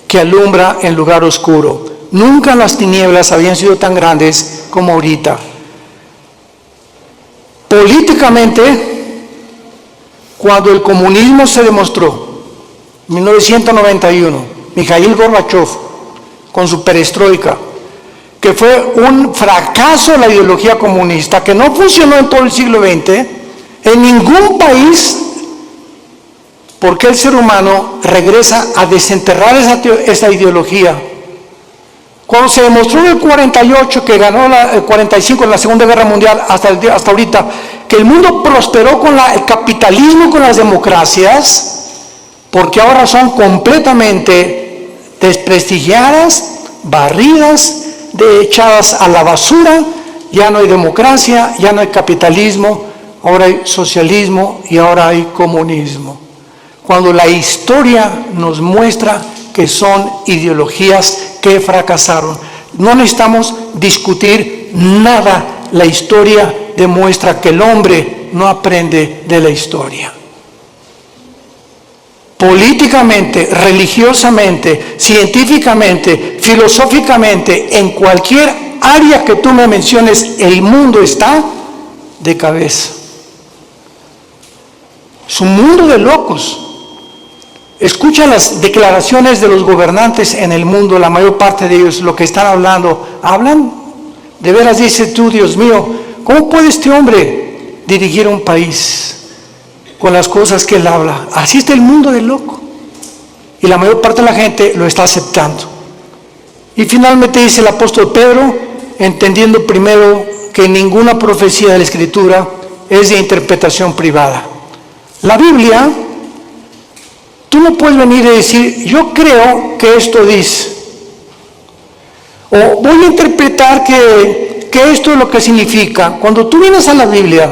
que alumbra en lugar oscuro. Nunca las tinieblas habían sido tan grandes como ahorita. Políticamente, cuando el comunismo se demostró, en 1991, Mikhail Gorbachev, con su perestroika, que fue un fracaso la ideología comunista, que no funcionó en todo el siglo XX, en ningún país, porque el ser humano regresa a desenterrar esa ideología. Cuando se demostró en el 48, que ganó el 45 en la Segunda Guerra Mundial, hasta ahorita, que el mundo prosperó con el capitalismo, con las democracias, porque ahora son completamente desprestigiadas, barridas, echadas a la basura. Ya no hay democracia, ya no hay capitalismo, ahora hay socialismo y ahora hay comunismo. Cuando la historia nos muestra que son ideologías que fracasaron. No necesitamos discutir nada. La historia demuestra que el hombre no aprende de la historia. Políticamente, religiosamente, científicamente, filosóficamente, en cualquier área que tú me menciones, el mundo está de cabeza. Es un mundo de locos. Escucha las declaraciones de los gobernantes en el mundo, la mayor parte de ellos, lo que están hablando. ¿Hablan? De veras, dices tú, Dios mío, ¿cómo puede este hombre dirigir un país con las cosas que él habla? Así está el mundo de loco. Y la mayor parte de la gente lo está aceptando. Y finalmente dice el apóstol Pedro, entendiendo primero que ninguna profecía de la Escritura es de interpretación privada. La Biblia, tú no puedes venir y decir, yo creo que esto dice, o voy a interpretar que esto es lo que significa. Cuando tú vienes a la Biblia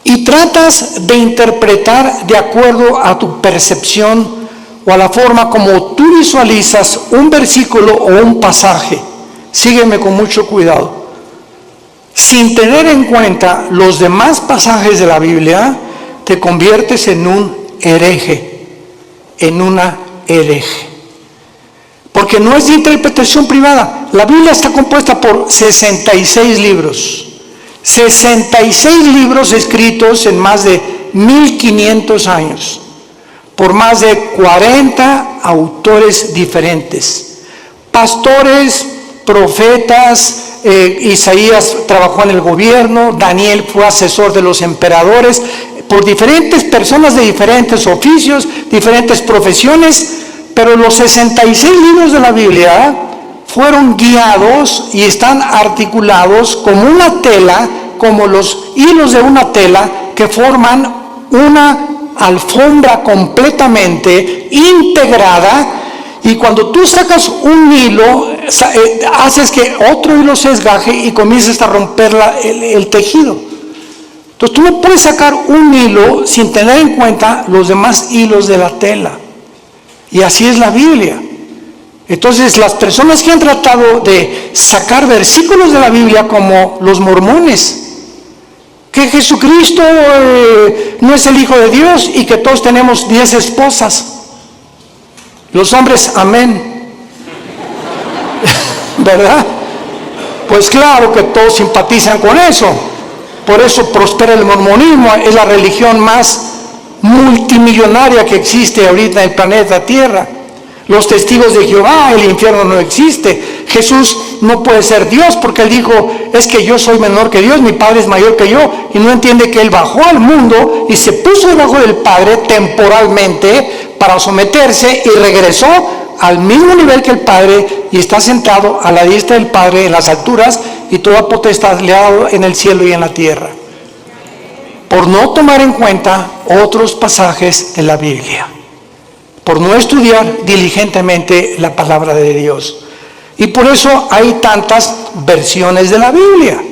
y tratas de interpretar de acuerdo a tu percepción o a la forma como tú visualizas un versículo o un pasaje, sígueme con mucho cuidado, sin tener en cuenta los demás pasajes de la Biblia, te conviertes en un hereje, en una hereje. Porque no es de interpretación privada. La Biblia está compuesta por 66 libros. 66 libros escritos en más de 1500 años. Por más de 40 autores diferentes. Pastores, profetas, Isaías trabajó en el gobierno, Daniel fue asesor de los emperadores, por diferentes personas de diferentes oficios, diferentes profesiones, pero los 66 libros de la Biblia fueron guiados y están articulados como una tela, como los hilos de una tela que forman una alfombra completamente integrada. Y cuando tú sacas un hilo, haces que otro hilo se desgaje y comienzas a romper el tejido. Entonces tú no puedes sacar un hilo sin tener en cuenta los demás hilos de la tela. Y así es la Biblia. Entonces las personas que han tratado de sacar versículos de la Biblia, como los mormones, que Jesucristo no es el Hijo de Dios y que todos tenemos 10 esposas. Los hombres, amén. ¿Verdad? Pues claro que todos simpatizan con eso. Por eso prospera el mormonismo, es la religión más multimillonaria que existe ahorita en el planeta Tierra. Los testigos de Jehová, el infierno no existe. Jesús no puede ser Dios porque él dijo, es que yo soy menor que Dios, mi Padre es mayor que yo, y no entiende que él bajó al mundo y se puso debajo del Padre temporalmente para someterse y regresó al mismo nivel que el Padre y está sentado a la diestra del Padre en las alturas y toda potestad le ha dado en el cielo y en la tierra. Por no tomar en cuenta otros pasajes de la Biblia, por no estudiar diligentemente la palabra de Dios. Y por eso hay tantas versiones de la Biblia,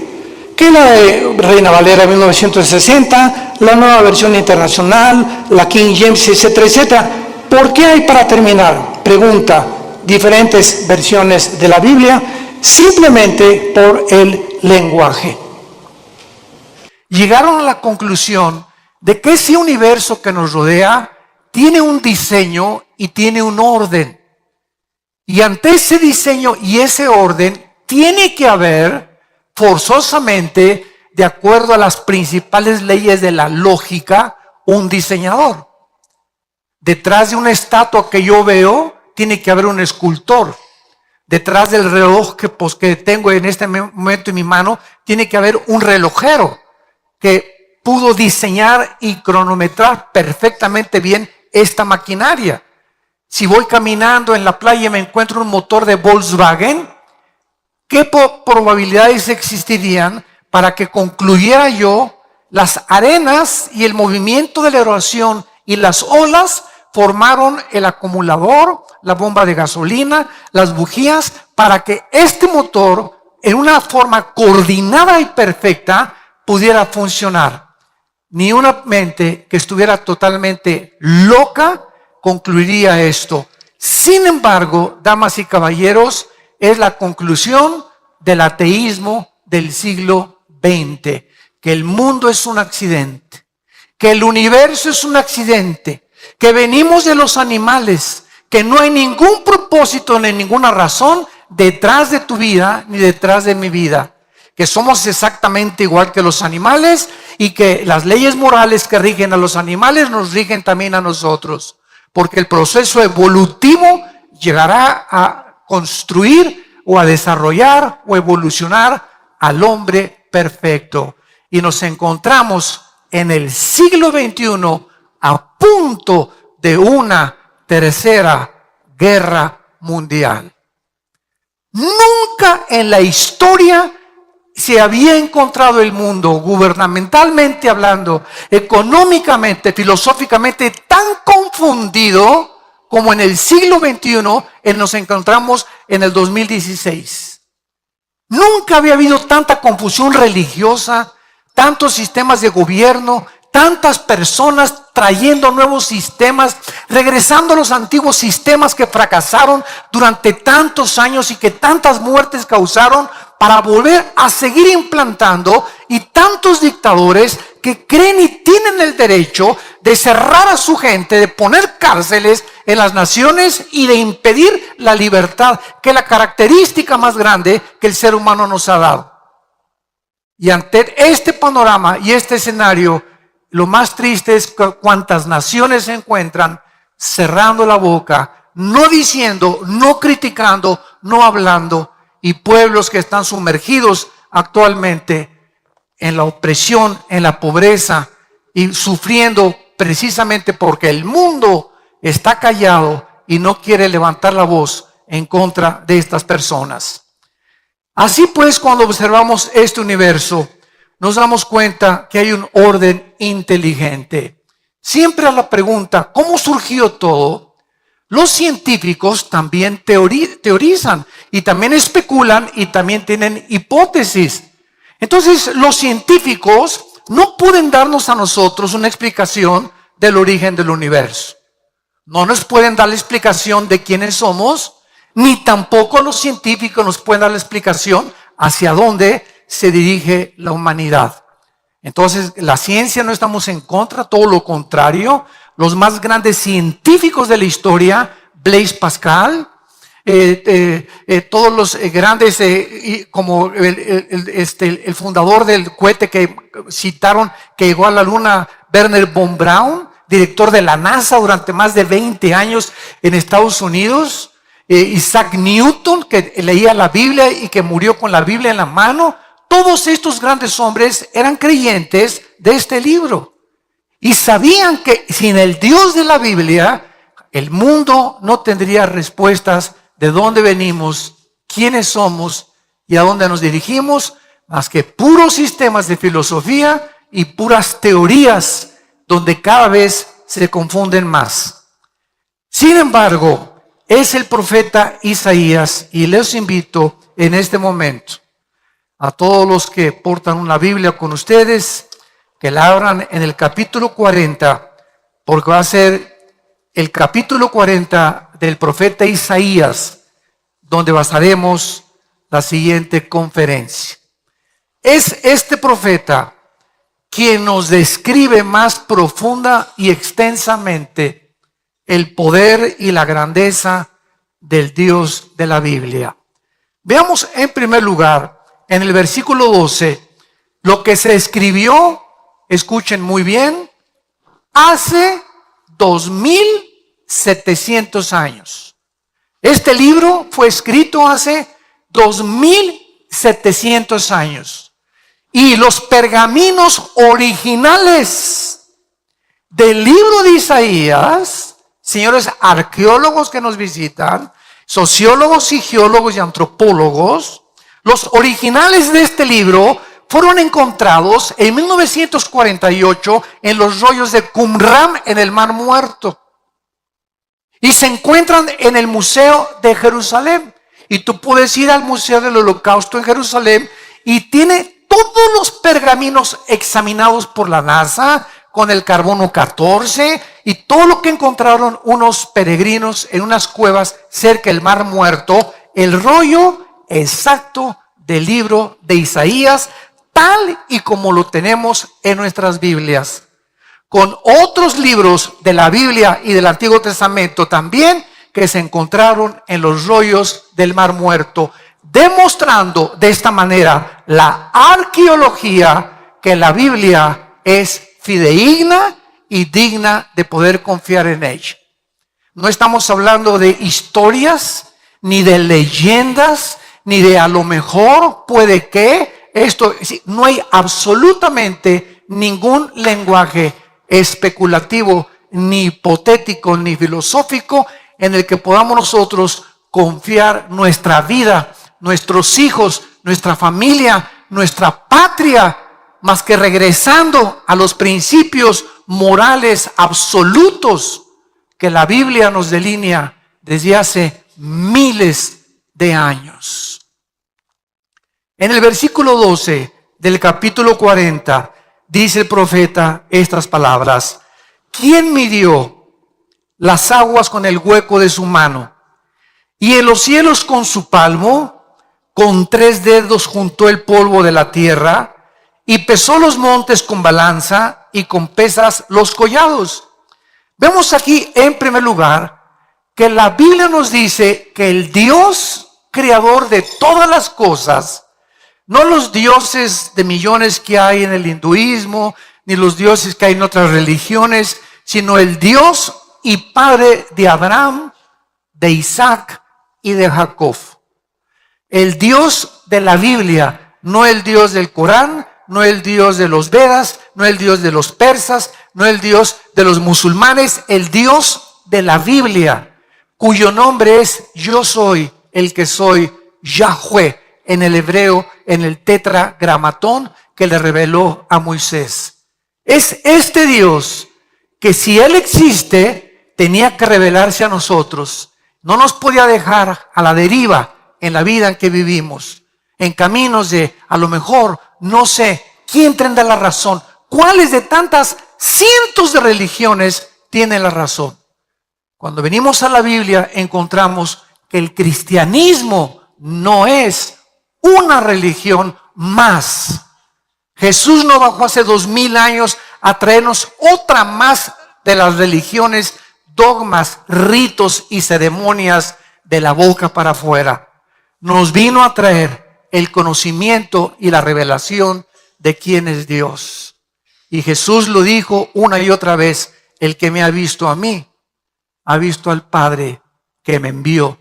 que la de Reina Valera 1960, la Nueva Versión Internacional, la King James, etcétera, etcétera. ¿Por qué hay, para terminar, pregunta, diferentes versiones de la Biblia? Simplemente por el lenguaje. Llegaron a la conclusión de que ese universo que nos rodea tiene un diseño y tiene un orden. Y ante ese diseño y ese orden tiene que haber forzosamente, de acuerdo a las principales leyes de la lógica, un diseñador. Detrás de una estatua que yo veo, tiene que haber un escultor. Detrás del reloj que tengo en este momento en mi mano, tiene que haber un relojero que pudo diseñar y cronometrar perfectamente bien esta maquinaria. Si voy caminando en la playa y me encuentro un motor de Volkswagen, ¿qué probabilidades existirían para que concluyera yo las arenas y el movimiento de la erosión y las olas formaron el acumulador, la bomba de gasolina, las bujías, para que este motor, en una forma coordinada y perfecta, pudiera funcionar. Ni una mente que estuviera totalmente loca concluiría esto. Sin embargo, damas y caballeros, es la conclusión del ateísmo del siglo XX, que el mundo es un accidente, que el universo es un accidente, que venimos de los animales, que no hay ningún propósito ni ninguna razón detrás de tu vida ni detrás de mi vida, que somos exactamente igual que los animales y que las leyes morales que rigen a los animales nos rigen también a nosotros, porque el proceso evolutivo llegará a construir o a desarrollar o evolucionar al hombre perfecto. Y nos encontramos en el siglo XXI a punto de una tercera guerra mundial. Nunca en la historia se había encontrado el mundo, gubernamentalmente hablando, económicamente, filosóficamente, tan confundido como en el siglo XXI nos encontramos en el 2016. Nunca había habido tanta confusión religiosa, tantos sistemas de gobierno, tantas personas trayendo nuevos sistemas, regresando a los antiguos sistemas que fracasaron durante tantos años y que tantas muertes causaron, para volver a seguir implantando, y tantos dictadores que creen y tienen el derecho de cerrar a su gente, de poner cárceles en las naciones y de impedir la libertad, que es la característica más grande que el ser humano nos ha dado. Y ante este panorama y este escenario, lo más triste es que cuántas naciones se encuentran cerrando la boca, no diciendo, no criticando, no hablando, y pueblos que están sumergidos actualmente en la opresión, en la pobreza y sufriendo precisamente porque el mundo está callado y no quiere levantar la voz en contra de estas personas. Así pues, cuando observamos este universo, nos damos cuenta que hay un orden inteligente. Siempre a la pregunta, ¿cómo surgió todo?, los científicos también teorizan y también especulan y también tienen hipótesis. Entonces, los científicos no pueden darnos a nosotros una explicación del origen del universo. No nos pueden dar la explicación de quiénes somos, ni tampoco los científicos nos pueden dar la explicación hacia dónde se dirige la humanidad. Entonces, la ciencia no estamos en contra, todo lo contrario. Los más grandes científicos de la historia, Blaise Pascal, todos los grandes, como el fundador del cohete que citaron, que llegó a la luna, Wernher von Braun, director de la NASA durante más de 20 años en Estados Unidos, Isaac Newton, que leía la Biblia y que murió con la Biblia en la mano. Todos estos grandes hombres eran creyentes de este libro y sabían que sin el Dios de la Biblia, el mundo no tendría respuestas de dónde venimos, quiénes somos y a dónde nos dirigimos, más que puros sistemas de filosofía y puras teorías donde cada vez se confunden más. Sin embargo, es el profeta Isaías, y les invito en este momento a todos los que portan una Biblia con ustedes, que la abran en el capítulo 40, porque va a ser el capítulo 40 del profeta Isaías, donde basaremos la siguiente conferencia. Es este profeta quien nos describe más profunda y extensamente el poder y la grandeza del Dios de la Biblia. Veamos en primer lugar, en el versículo 12, lo que se escribió, escuchen muy bien, hace 2700 años. Este libro fue escrito hace 2700 años. Y los pergaminos originales del libro de Isaías, señores arqueólogos que nos visitan, sociólogos y geólogos y antropólogos, los originales de este libro fueron encontrados en 1948 en los rollos de Qumran en el Mar Muerto. y se encuentran en el Museo de Jerusalén. Y tú puedes ir al Museo del Holocausto en Jerusalén y tiene todos los pergaminos examinados por la NASA con el carbono 14 y todo lo que encontraron unos peregrinos en unas cuevas cerca del Mar Muerto, el rollo exacto del libro de Isaías, tal y como lo tenemos en nuestras Biblias, con otros libros de la Biblia y del Antiguo Testamento también que se encontraron en los rollos del Mar Muerto, demostrando de esta manera la arqueología que la Biblia es fidedigna y digna de poder confiar en ella. No estamos hablando de historias, ni de leyendas, ni de a lo mejor puede que esto, no hay absolutamente ningún lenguaje especulativo, ni hipotético, ni filosófico en el que podamos nosotros confiar nuestra vida, nuestros hijos, nuestra familia, nuestra patria, más que regresando a los principios morales absolutos que la Biblia nos delinea desde hace miles de años. En el versículo 12 del capítulo 40 dice el profeta estas palabras: ¿quién midió las aguas con el hueco de su mano, y en los cielos con su palmo? Con 3 dedos juntó el polvo de la tierra, y pesó los montes con balanza, y con pesas los collados. Vemos aquí en primer lugar que la Biblia nos dice que el Dios creador de todas las cosas, no los dioses de millones que hay en el hinduismo, ni los dioses que hay en otras religiones, sino el Dios y Padre de Abraham, de Isaac y de Jacob. El Dios de la Biblia, no el Dios del Corán, no el Dios de los Vedas, no el Dios de los persas, no el Dios de los musulmanes, el Dios de la Biblia, cuyo nombre es Yo soy el que soy, Yahweh, en el hebreo, en el tetragramatón que le reveló a Moisés. Es este Dios que, si Él existe, tenía que revelarse a nosotros. No nos podía dejar a la deriva en la vida en que vivimos, en caminos de, a lo mejor, no sé, ¿quién tendrá la razón? ¿Cuáles de tantas cientos de religiones tienen la razón? Cuando venimos a la Biblia encontramos que el cristianismo no es una religión más. Jesús no bajó hace 2000 años a traernos otra más de las religiones, dogmas, ritos y ceremonias de la boca para afuera. Nos vino a traer el conocimiento y la revelación de quién es Dios. Y Jesús lo dijo una y otra vez: el que me ha visto a mí, ha visto al Padre que me envió.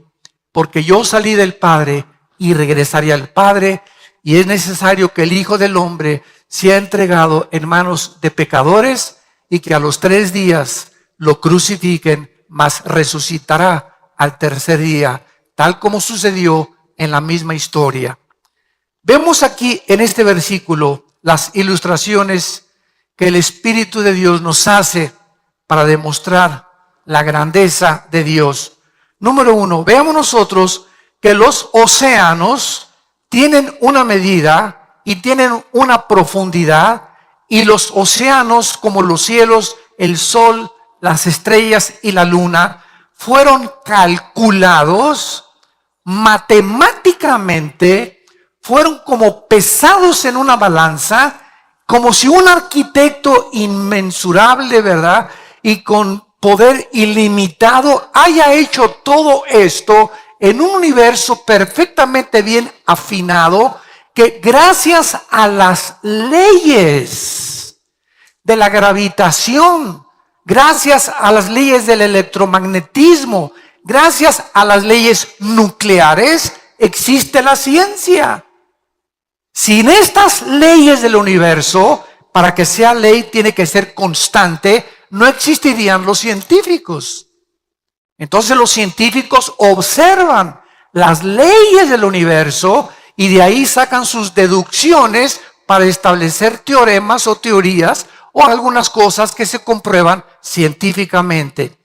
Porque yo salí del Padre y regresaré al Padre, y es necesario que el Hijo del Hombre sea entregado en manos de pecadores y que a los 3 días lo crucifiquen, mas resucitará al tercer día, tal como sucedió en la misma historia. Vemos aquí en este versículo las ilustraciones que el Espíritu de Dios nos hace para demostrar la grandeza de Dios. Número 1, veamos nosotros que los océanos tienen una medida y tienen una profundidad, y los océanos, como los cielos, el sol, las estrellas y la luna, fueron calculados matemáticamente, fueron como pesados en una balanza, como si un arquitecto inmensurable, ¿verdad?, y con poder ilimitado haya hecho todo esto en un universo perfectamente bien afinado, que gracias a las leyes de la gravitación, gracias a las leyes del electromagnetismo, gracias a las leyes nucleares, existe la ciencia. Sin estas leyes del universo, para que sea ley tiene que ser constante, no existirían los científicos. Entonces los científicos observan las leyes del universo y de ahí sacan sus deducciones para establecer teoremas o teorías o algunas cosas que se comprueban científicamente.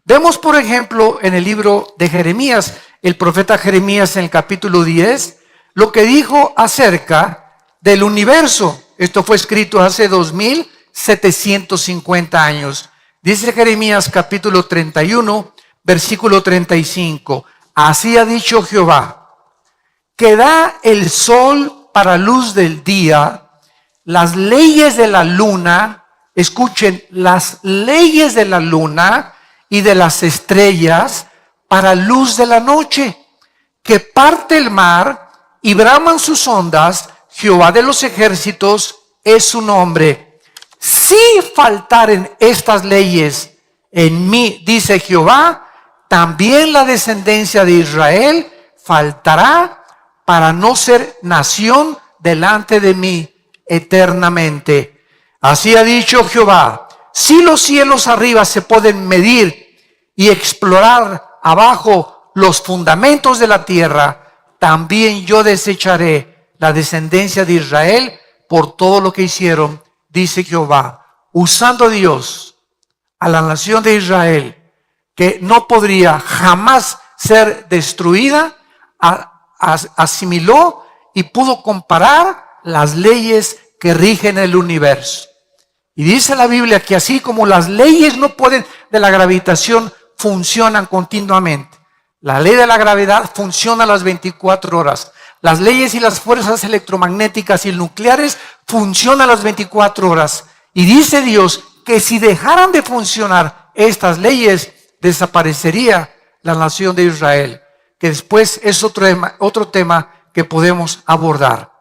Vemos, por ejemplo, en el libro de Jeremías, el profeta Jeremías en el capítulo 10, lo que dijo acerca del universo. Esto fue escrito hace 2750 años. Dice Jeremías capítulo 31, versículo 35. Así ha dicho Jehová, que da el sol para luz del día, las leyes de la luna, escuchen, las leyes de la luna y de las estrellas para luz de la noche, que parte el mar y braman sus ondas, Jehová de los ejércitos es su nombre. Si faltaren estas leyes en mí, dice Jehová, también la descendencia de Israel faltará para no ser nación delante de mí eternamente. Así ha dicho Jehová, si los cielos arriba se pueden medir y explorar abajo los fundamentos de la tierra, también yo desecharé la descendencia de Israel por todo lo que hicieron, dice Jehová, usando Dios a la nación de Israel, que no podría jamás ser destruida, asimiló y pudo comparar las leyes que rigen el universo. Y dice la Biblia que así como las leyes no pueden de la gravitación funcionan continuamente. La ley de la gravedad funciona a las 24 horas. Las leyes y las fuerzas electromagnéticas y nucleares funcionan a las 24 horas. Y dice Dios que si dejaran de funcionar estas leyes, desaparecería la nación de Israel. Que después es otro tema que podemos abordar.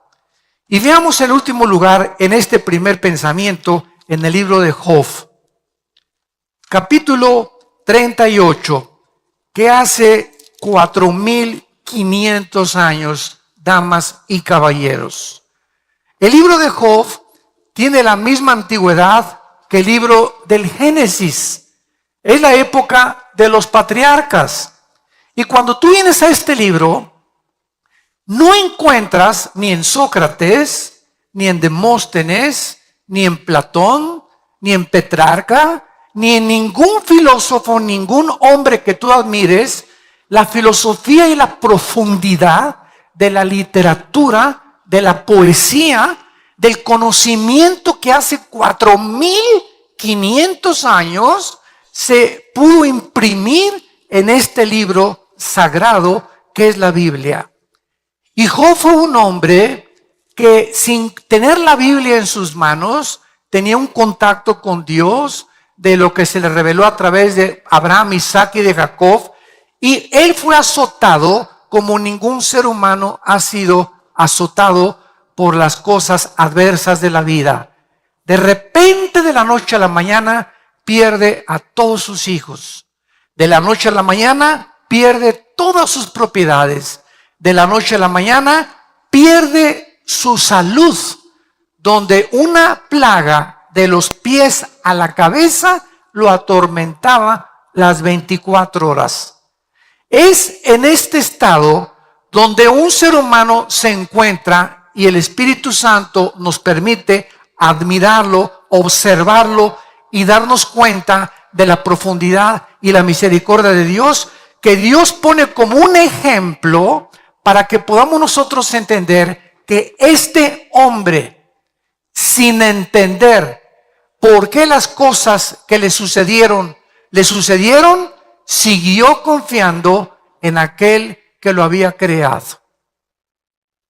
Y veamos en último lugar en este primer pensamiento en el libro de Job. Capítulo 38, que hace 4500 años, damas y caballeros. El libro de Job tiene la misma antigüedad que el libro del Génesis. Es la época de los patriarcas. Y cuando tú vienes a este libro, no encuentras ni en Sócrates, ni en Demóstenes, ni en Platón, ni en Petrarca, ni en ningún filósofo, ningún hombre que tú admires, la filosofía y la profundidad de la literatura, de la poesía, del conocimiento que hace 4500 años se pudo imprimir en este libro sagrado que es la Biblia. Y Job fue un hombre que sin tener la Biblia en sus manos, tenía un contacto con Dios, de lo que se le reveló a través de Abraham, Isaac y de Jacob, y él fue azotado como ningún ser humano ha sido azotado por las cosas adversas de la vida. De repente, de la noche a la mañana, pierde a todos sus hijos. De la noche a la mañana, pierde todas sus propiedades. De la noche a la mañana, pierde su salud, donde una plaga de los pies a la cabeza lo atormentaba las 24 horas. Es en este estado donde un ser humano se encuentra y el Espíritu Santo nos permite admirarlo, observarlo y darnos cuenta de la profundidad y la misericordia de Dios, que Dios pone como un ejemplo para que podamos nosotros entender que este hombre, sin entender por qué las cosas que le sucedieron, siguió confiando en aquel que lo había creado.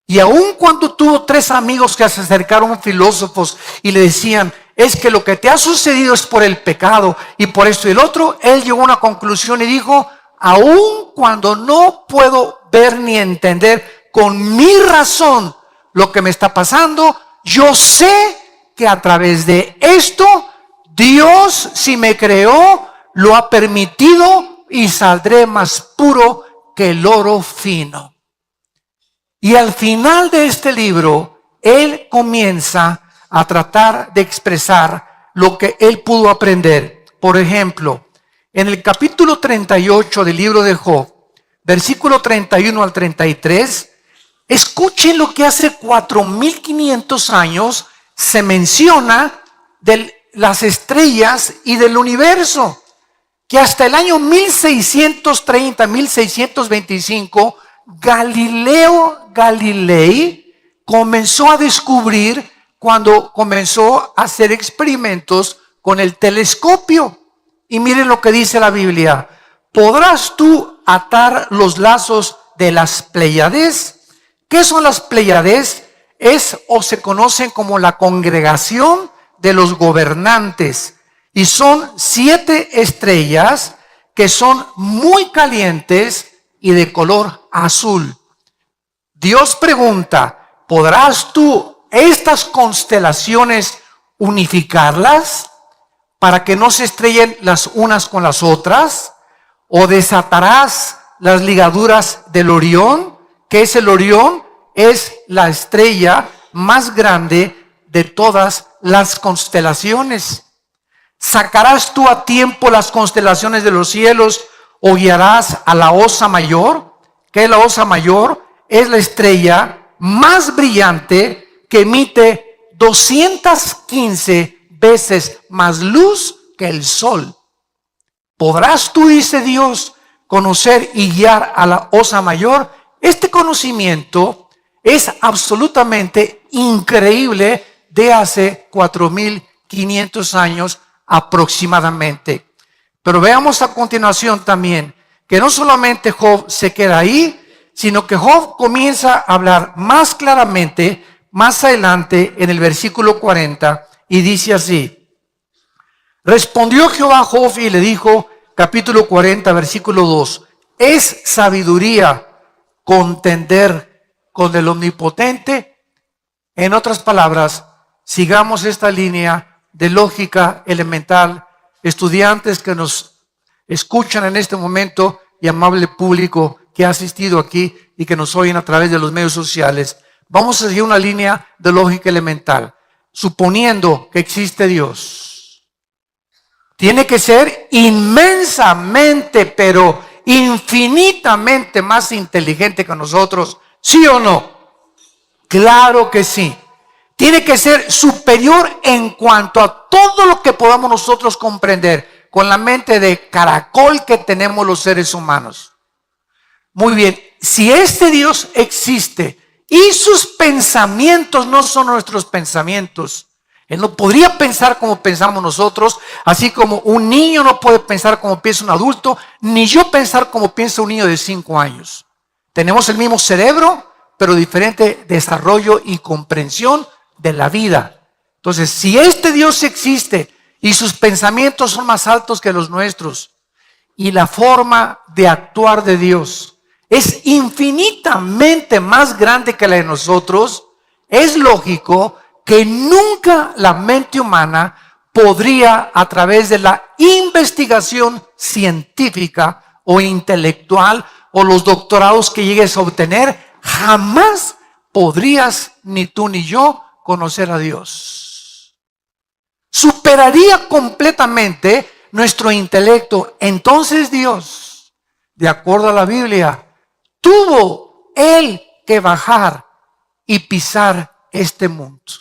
Y aun cuando tuvo 3 amigos que se acercaron, filósofos, y le decían, es que lo que te ha sucedido es por el pecado y por esto y el otro, él llegó a una conclusión y dijo, aun cuando no puedo ver ni entender con mi razón lo que me está pasando, yo sé que a través de esto, Dios, si me creó, lo ha permitido y saldré más puro que el oro fino. Y al final de este libro, él comienza a tratar de expresar lo que él pudo aprender. Por ejemplo, en el capítulo 38 del libro de Job, versículo 31 al 33, escuchen lo que hace 4500 años se menciona de las estrellas y del universo. que hasta el año 1630, 1625, Galileo Galilei comenzó a descubrir cuando comenzó a hacer experimentos con el telescopio. Y miren lo que dice la Biblia: ¿podrás tú atar los lazos de las Pléyades? ¿Qué son las Pléyades? Es o se conocen como la congregación de los gobernantes. Y son 7 estrellas que son muy calientes y de color azul. Dios pregunta: ¿podrás tú estas constelaciones unificarlas para que no se estrellen las unas con las otras? ¿O desatarás las ligaduras del Orión? ¿Qué es el Orión? Es la estrella más grande de todas las constelaciones. ¿Sacarás tú a tiempo las constelaciones de los cielos o guiarás a la Osa Mayor? ¿Qué es la Osa Mayor? Es la estrella más brillante que emite 215 veces más luz que el sol. ¿Podrás tú, dice Dios, conocer y guiar a la Osa Mayor? Este conocimiento es absolutamente increíble de hace 4.500 años aproximadamente. Pero veamos a continuación también que no solamente Job se queda ahí, sino que Job comienza a hablar más claramente más adelante en el versículo 40 y dice así: respondió Jehová a Job y le dijo, capítulo 40, versículo 2, ¿es sabiduría contender con el Omnipotente? En otras palabras, sigamos esta línea de lógica elemental, estudiantes que nos escuchan en este momento y amable público que ha asistido aquí y que nos oyen a través de los medios sociales. Vamos a seguir una línea de lógica elemental. Suponiendo que existe Dios, tiene que ser inmensamente, pero infinitamente más inteligente que nosotros, ¿sí o no? Claro que sí. Tiene que ser superior en cuanto a todo lo que podamos nosotros comprender con la mente de caracol que tenemos los seres humanos. Muy bien, si este Dios existe y sus pensamientos no son nuestros pensamientos, Él no podría pensar como pensamos nosotros, así como un niño no puede pensar como piensa un adulto, ni yo pensar como piensa un niño de 5 años. Tenemos el mismo cerebro, pero diferente desarrollo y comprensión de la vida. Entonces, si este Dios existe y sus pensamientos son más altos que los nuestros, y la forma de actuar de Dios es infinitamente más grande que la de nosotros, es lógico que nunca la mente humana podría, a través de la investigación científica o intelectual o los doctorados que llegues a obtener, jamás podrías ni tú ni yo conocer a Dios. Superaría completamente nuestro intelecto. Entonces Dios, de acuerdo a la Biblia, tuvo Él que bajar y pisar este mundo.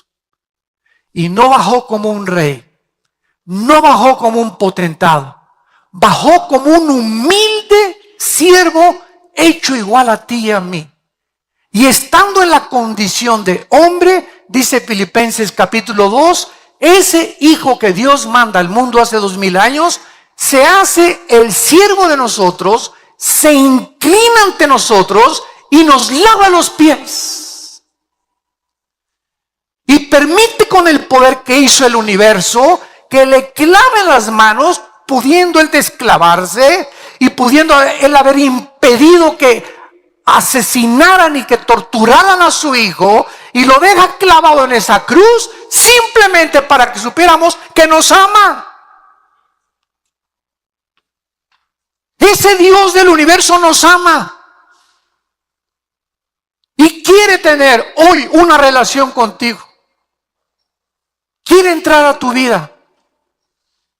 Y no bajó como un rey, no bajó como un potentado, bajó como un humilde siervo hecho igual a ti y a mí. Y estando en la condición de hombre, dice Filipenses capítulo 2, ese hijo que Dios manda al mundo hace 2000 años, se hace el siervo de nosotros, se inclina ante nosotros y nos lava los pies. Y permite con el poder que hizo el universo que le clave las manos, pudiendo él desclavarse y pudiendo él haber impedido que asesinaran y que torturaran a su hijo, y lo deja clavado en esa cruz simplemente para que supiéramos que nos ama. Ese Dios del universo nos ama y quiere tener hoy una relación contigo. Quiere entrar a tu vida.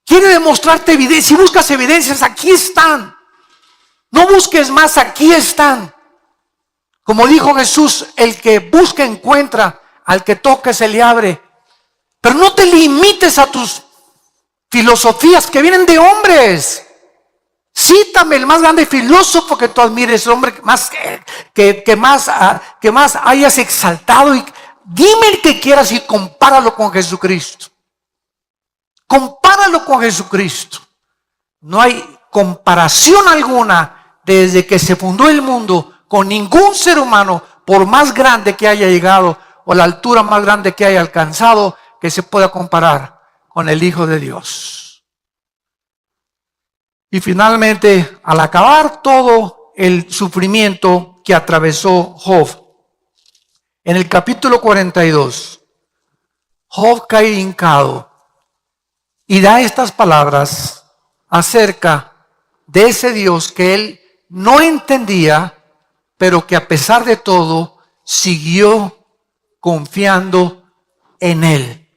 Quiere demostrarte evidencias. Si buscas evidencias, aquí están. No busques más, aquí están. Como dijo Jesús, el que busca encuentra, al que toca se le abre. Pero no te limites a tus filosofías que vienen de hombres. Cítame el más grande filósofo que tú admires, el hombre que más hayas exaltado. Y dime el que quieras y compáralo con Jesucristo. Compáralo con Jesucristo. No hay comparación alguna desde que se fundó el mundo con ningún ser humano, por más grande que haya llegado o la altura más grande que haya alcanzado, que se pueda comparar con el Hijo de Dios. Y finalmente, al acabar todo el sufrimiento que atravesó Job, en el capítulo 42, Job cae hincado y da estas palabras acerca de ese Dios que él no entendía, pero que a pesar de todo siguió confiando en él.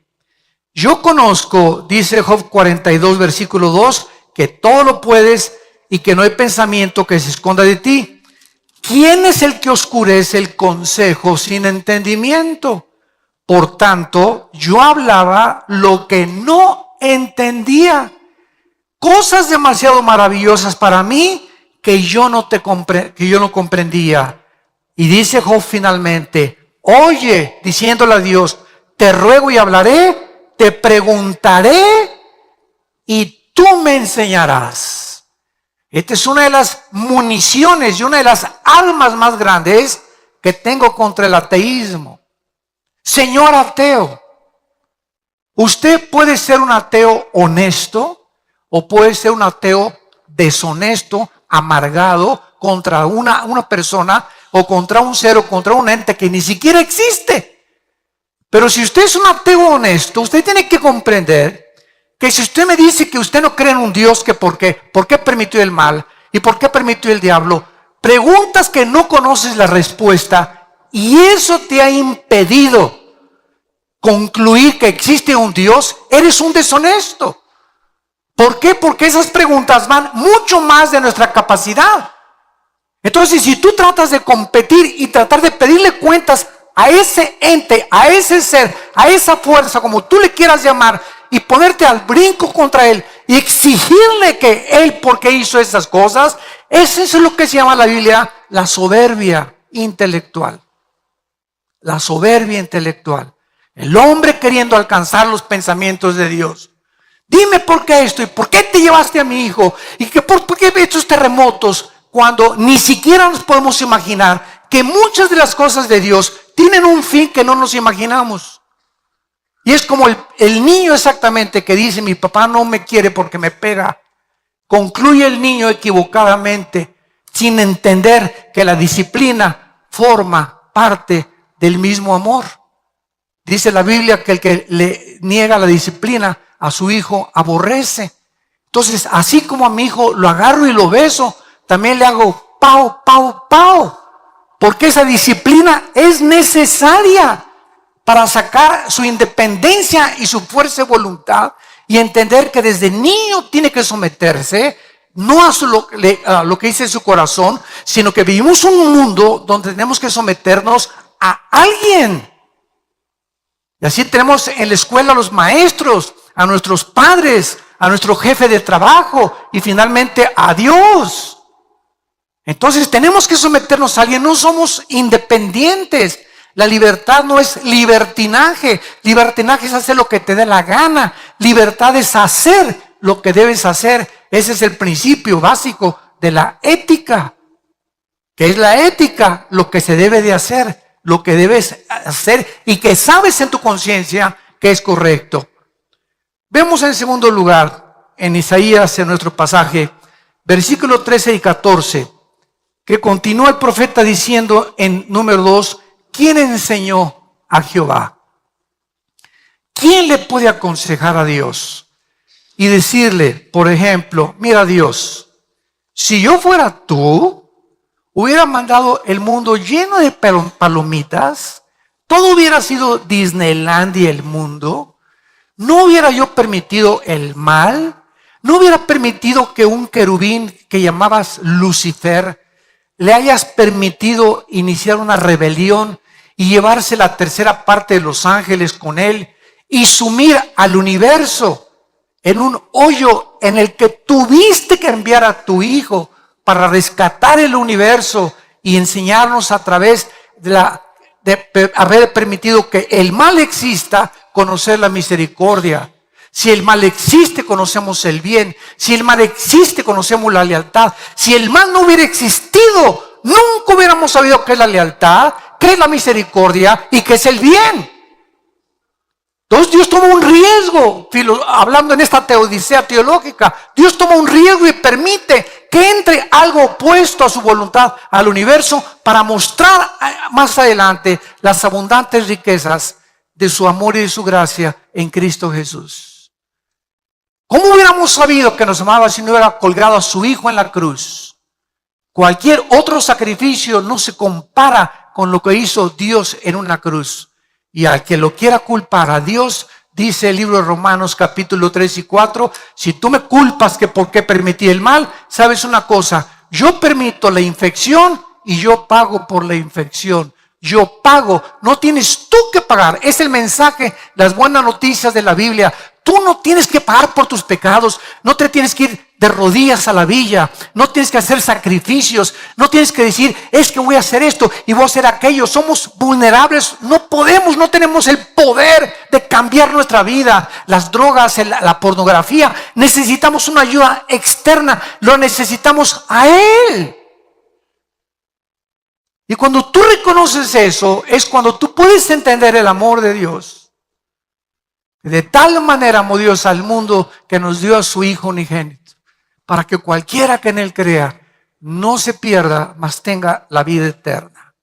Yo conozco, dice Job 42, versículo 2, que todo lo puedes y que no hay pensamiento que se esconda de ti. ¿Quién es el que oscurece el consejo sin entendimiento? Por tanto, yo hablaba lo que no entendía. Cosas demasiado maravillosas para mí que yo no comprendía. Y dice Job finalmente, oye, diciéndole a Dios, te ruego y hablaré, te preguntaré y tú me enseñarás. Esta es una de las municiones y una de las armas más grandes que tengo contra el ateísmo. Señor ateo, usted puede ser un ateo honesto o puede ser un ateo deshonesto, amargado contra una persona o contra un ser o contra un ente que ni siquiera existe. Pero si usted es un ateo honesto, usted tiene que comprender que si usted me dice que usted no cree en un Dios, que ¿por qué permitió el mal? ¿Y por qué permitió el diablo? Preguntas que no conoces la respuesta y eso te ha impedido concluir que existe un Dios, eres un deshonesto. ¿Por qué? Porque esas preguntas van mucho más de nuestra capacidad. Entonces, si tú tratas de competir y tratar de pedirle cuentas a ese ente, a ese ser, a esa fuerza, como tú le quieras llamar, y ponerte al brinco contra él y exigirle que él, ¿por qué hizo esas cosas? Eso es lo que se llama en la Biblia la soberbia intelectual. La soberbia intelectual. El hombre queriendo alcanzar los pensamientos de Dios. Dime por qué esto y por qué te llevaste a mi hijo y por qué estos terremotos, cuando ni siquiera nos podemos imaginar que muchas de las cosas de Dios tienen un fin que no nos imaginamos. Y es como el niño exactamente que dice, mi papá no me quiere porque me pega. Concluye el niño equivocadamente, sin entender que la disciplina forma parte del mismo amor. Dice la Biblia que el que le niega la disciplina a su hijo aborrece. Entonces, así como a mi hijo lo agarro y lo beso, también le hago pau, pau, pau. Porque esa disciplina es necesaria para sacar su independencia y su fuerza de voluntad y entender que desde niño tiene que someterse, no a lo que dice su corazón, sino que vivimos un mundo donde tenemos que someternos a alguien. Y así tenemos en la escuela a los maestros, a nuestros padres, a nuestro jefe de trabajo y finalmente a Dios. Entonces tenemos que someternos a alguien, no somos independientes. La libertad no es libertinaje. Libertinaje es hacer lo que te dé la gana. Libertad es hacer lo que debes hacer. Ese es el principio básico de la ética. ¿Qué es la ética? Lo que se debe de hacer, lo que debes hacer y que sabes en tu conciencia que es correcto. Vemos en segundo lugar, en Isaías, en nuestro pasaje, versículos 13 y 14, que continúa el profeta diciendo en número 2, ¿quién enseñó a Jehová? ¿Quién le puede aconsejar a Dios? Y decirle, por ejemplo, mira Dios, si yo fuera tú, hubiera mandado el mundo lleno de palomitas, todo hubiera sido Disneylandia el mundo, no hubiera yo permitido el mal, no hubiera permitido que un querubín que llamabas Lucifer le hayas permitido iniciar una rebelión y llevarse la tercera parte de los ángeles con él y sumir al universo en un hoyo en el que tuviste que enviar a tu Hijo para rescatar el universo y enseñarnos a través de haber permitido que el mal exista, conocer la misericordia. Si el mal existe, conocemos el bien. Si el mal existe, conocemos la lealtad. Si el mal no hubiera existido, nunca hubiéramos sabido qué es la lealtad, qué es la misericordia y qué es el bien. Entonces Dios toma un riesgo, hablando en esta teodicea teológica, Dios toma un riesgo y permite que entre algo opuesto a su voluntad al universo para mostrar más adelante las abundantes riquezas de su amor y de su gracia en Cristo Jesús. ¿Cómo hubiéramos sabido que nos amaba si no hubiera colgado a su Hijo en la cruz? Cualquier otro sacrificio no se compara con lo que hizo Dios en una cruz. Y al que lo quiera culpar a Dios, dice el libro de Romanos capítulo 3 y 4, si tú me culpas que por qué permití el mal, sabes una cosa, yo permito la infección y yo pago por la infección. Yo pago, no tienes tú que pagar. Es el mensaje, las buenas noticias de la Biblia. Tú no tienes que pagar por tus pecados, no te tienes que ir de rodillas a la villa, no tienes que hacer sacrificios, no tienes que decir, es que voy a hacer esto y voy a hacer aquello. Somos vulnerables, no podemos, no tenemos el poder de cambiar nuestra vida. Las drogas, la pornografía, necesitamos una ayuda externa, lo necesitamos a Él. Y cuando tú reconoces eso, es cuando tú puedes entender el amor de Dios. De tal manera amó Dios al mundo que nos dio a su Hijo unigénito, para que cualquiera que en Él crea no se pierda, mas tenga la vida eterna.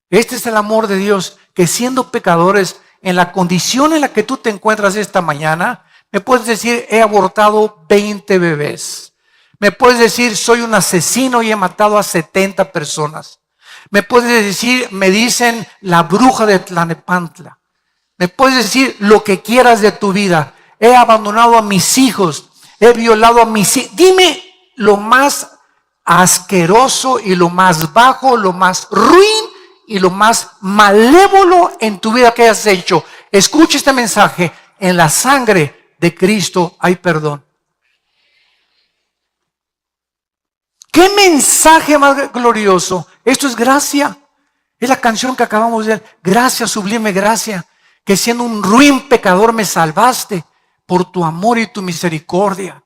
Este es el amor de Dios, que siendo pecadores, en la condición en la que tú te encuentras esta mañana, me puedes decir, he abortado 20 bebés. Me puedes decir, soy un asesino y he matado a 70 personas. Me puedes decir, me dicen la bruja de Tlanepantla. Me puedes decir lo que quieras de tu vida. He abandonado a mis hijos. He violado a mis hijos. Dime lo más asqueroso y lo más bajo, lo más ruin y lo más malévolo en tu vida que hayas hecho. Escucha este mensaje. En la sangre de Cristo hay perdón. ¿Qué mensaje más glorioso? Esto es gracia. Es la canción que acabamos de ver. Gracia, sublime gracia. Que siendo un ruin pecador me salvaste por tu amor y tu misericordia.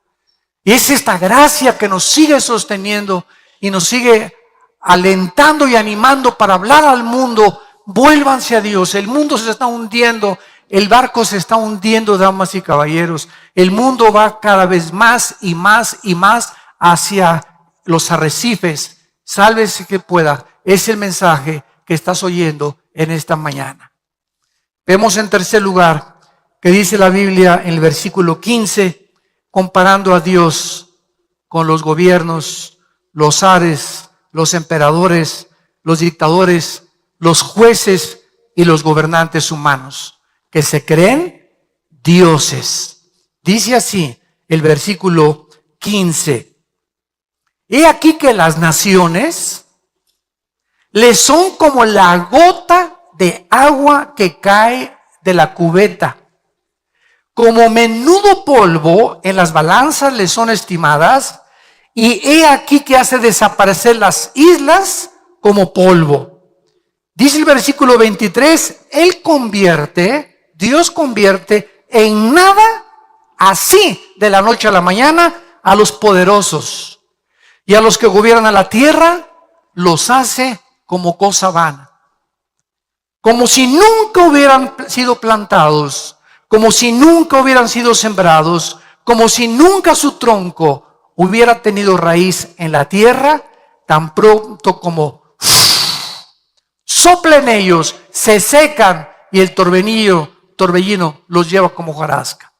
Y es esta gracia que nos sigue sosteniendo y nos sigue alentando y animando para hablar al mundo. Vuélvanse a Dios. El mundo se está hundiendo. El barco se está hundiendo, damas y caballeros. El mundo va cada vez más y más y más hacia los arrecifes. Sálvese que pueda. Es el mensaje que estás oyendo en esta mañana. Vemos en tercer lugar que dice la Biblia en el versículo 15, comparando a Dios con los gobiernos, los zares, los emperadores, los dictadores, los jueces y los gobernantes humanos, que se creen dioses. Dice así el versículo 15. He aquí que las naciones les son como la gota de agua que cae de la cubeta. Como menudo polvo en las balanzas les son estimadas, y he aquí que hace desaparecer las islas como polvo. Dice el versículo 23, Dios convierte en nada, así de la noche a la mañana, a los poderosos, y a los que gobiernan la tierra los hace como cosa vana. Como si nunca hubieran sido plantados, como si nunca hubieran sido sembrados, como si nunca su tronco hubiera tenido raíz en la tierra, tan pronto como soplen ellos, se secan y el torbellino los lleva como hojarasca.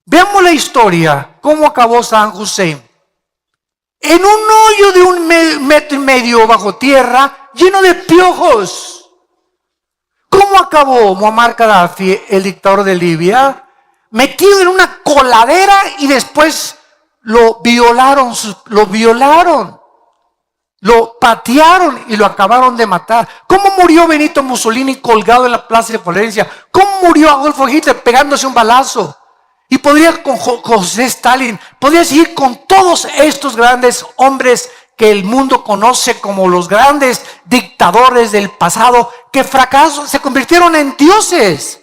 Veamos la historia, cómo acabó Saddam Hussein. En un hoyo de 1,5 metros bajo tierra, lleno de piojos. ¿Cómo acabó Muammar Gaddafi, el dictador de Libia? Metido en una coladera y después lo violaron, lo patearon y lo acabaron de matar. ¿Cómo murió Benito Mussolini colgado en la plaza de Florencia? ¿Cómo murió Adolfo Hitler pegándose un balazo? Y podría con José Stalin, podría seguir con todos estos grandes hombres que el mundo conoce como los grandes dictadores del pasado, que fracasaron, se convirtieron en dioses.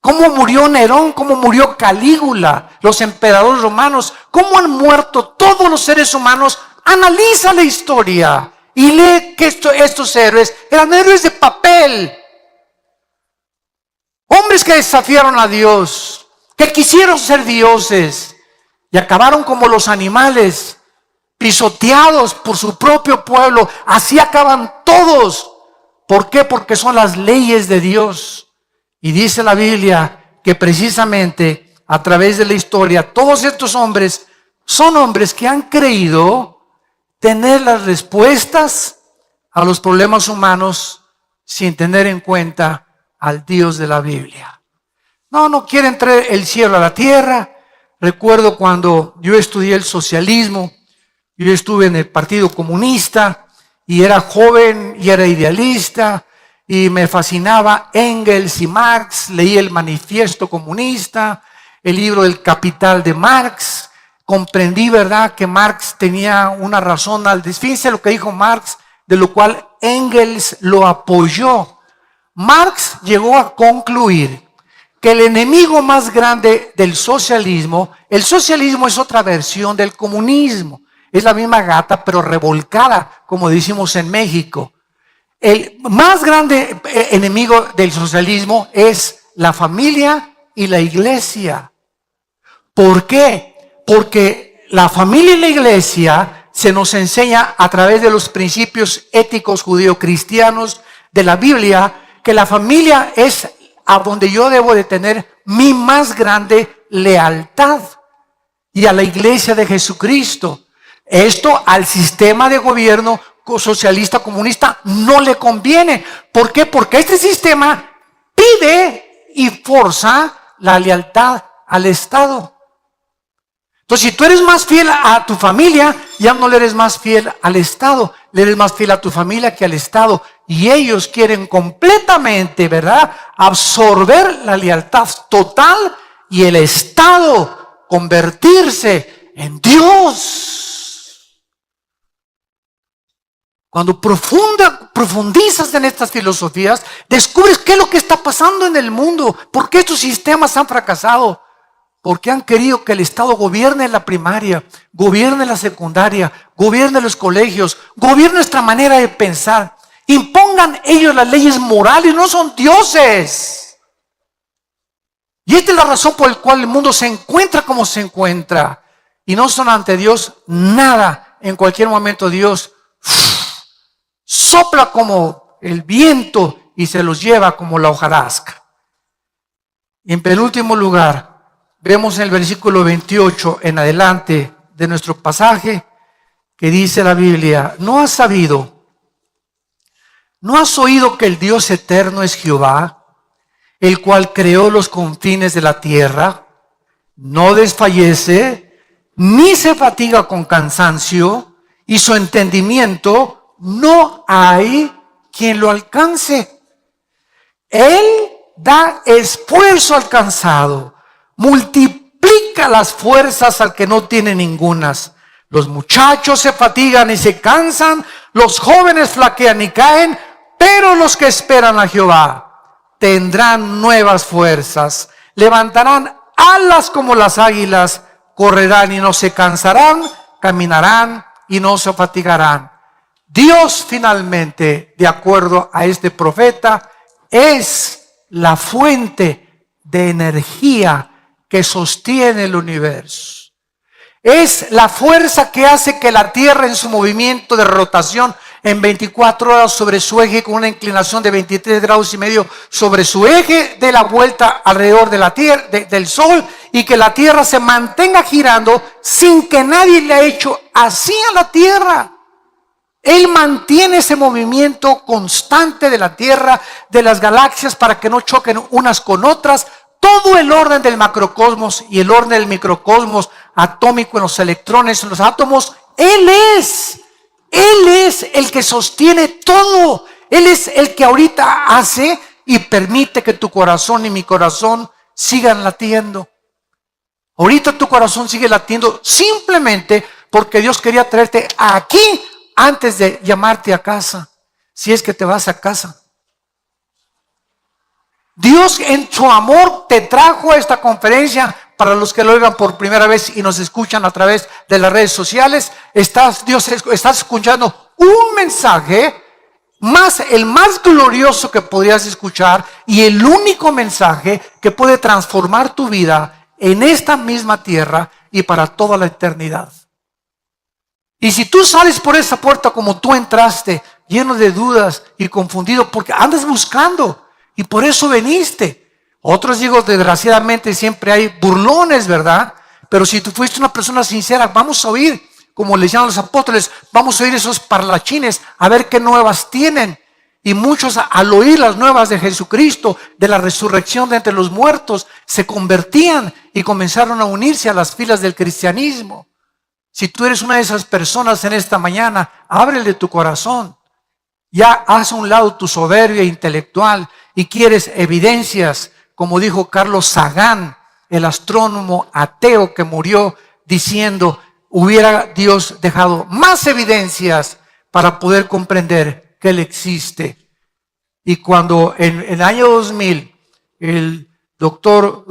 Cómo murió Nerón, cómo murió Calígula, los emperadores romanos, cómo han muerto todos los seres humanos. Analiza la historia y lee que estos héroes eran héroes de papel. Hombres que desafiaron a Dios, que quisieron ser dioses y acabaron como los animales, pisoteados por su propio pueblo. Así acaban todos. ¿Por qué? Porque son las leyes de Dios. Y dice la Biblia que precisamente a través de la historia, todos estos hombres son hombres que han creído tener las respuestas a los problemas humanos sin tener en cuenta al Dios de la Biblia. No quieren traer el cielo a la tierra. Recuerdo cuando yo estudié el socialismo, yo estuve en el Partido Comunista y era joven y era idealista y me fascinaba Engels y Marx. Leí el Manifiesto Comunista, el libro del Capital de Marx. Comprendí, ¿verdad?, que Marx tenía una razón al decir. Fíjense lo que dijo Marx, de lo cual Engels lo apoyó. Marx llegó a concluir que el enemigo más grande del socialismo, el socialismo es otra versión del comunismo. Es la misma gata, pero revolcada, como decimos en México. El más grande enemigo del socialismo es la familia y la iglesia. ¿Por qué? Porque la familia y la iglesia se nos enseña a través de los principios éticos judeocristianos de la Biblia, que la familia es a donde yo debo de tener mi más grande lealtad, y a la iglesia de Jesucristo. Esto al sistema de gobierno socialista comunista no le conviene. ¿Por qué? Porque este sistema pide y forza la lealtad al Estado. Entonces, si tú eres más fiel a tu familia, ya no le eres más fiel al Estado, le eres más fiel a tu familia que al Estado. Y ellos quieren completamente, ¿verdad?, absorber la lealtad total y el Estado convertirse en Dios. Cuando profundizas en estas filosofías, descubres qué es lo que está pasando en el mundo, por qué estos sistemas han fracasado. Porque han querido que el Estado gobierne la primaria, gobierne la secundaria, gobierne los colegios, gobierne nuestra manera de pensar. Impongan ellos las leyes morales, no son dioses. Y esta es la razón por la cual el mundo se encuentra como se encuentra. Y no son ante Dios nada. En cualquier momento Dios sopla como el viento y se los lleva como la hojarasca. Y en penúltimo lugar, vemos en el versículo 28 en adelante de nuestro pasaje que dice la Biblia: ¿no has sabido, no has oído que el Dios eterno es Jehová, el cual creó los confines de la tierra? No desfallece, ni se fatiga con cansancio, y su entendimiento no hay quien lo alcance. Él da esfuerzo al cansado, multiplica las fuerzas al que no tiene ningunas. Los muchachos se fatigan y se cansan, los jóvenes flaquean y caen, pero los que esperan a Jehová tendrán nuevas fuerzas, levantarán alas como las águilas, correrán y no se cansarán, caminarán y no se fatigarán. Dios finalmente, de acuerdo a este profeta, es la fuente de energía que sostiene el universo. Es la fuerza que hace que la Tierra, en su movimiento de rotación en 24 horas sobre su eje, con una inclinación de 23 grados y medio sobre su eje, de la vuelta alrededor de la Tierra, del Sol, y que la Tierra se mantenga girando sin que nadie le haya hecho así a la Tierra. Él mantiene ese movimiento constante de la Tierra, de las galaxias, para que no choquen unas con otras. Todo el orden del macrocosmos y el orden del microcosmos atómico, en los electrones, en los átomos, Él es el que sostiene todo. Él es el que ahorita hace y permite que tu corazón y mi corazón sigan latiendo. Ahorita tu corazón sigue latiendo simplemente porque Dios quería traerte aquí antes de llamarte a casa, si es que te vas a casa. Dios en su amor te trajo a esta conferencia. Para los que lo oigan por primera vez y nos escuchan a través de las redes sociales, estás escuchando un mensaje el más glorioso que podrías escuchar, y el único mensaje que puede transformar tu vida en esta misma tierra y para toda la eternidad. Y si tú sales por esa puerta como tú entraste, lleno de dudas y confundido porque andas buscando y por eso veniste. Otros, digo, desgraciadamente siempre hay burlones, ¿verdad? Pero si tú fuiste una persona sincera, vamos a oír, como le decían los apóstoles, vamos a oír esos parlachines, a ver qué nuevas tienen. Y muchos, al oír las nuevas de Jesucristo, de la resurrección de entre los muertos, se convertían y comenzaron a unirse a las filas del cristianismo. Si tú eres una de esas personas en esta mañana, ábrele tu corazón. Ya haz a un lado tu soberbia intelectual y quieres evidencias, como dijo Carlos Sagan, el astrónomo ateo que murió diciendo, hubiera Dios dejado más evidencias para poder comprender que Él existe. Y cuando en el año 2000 el doctor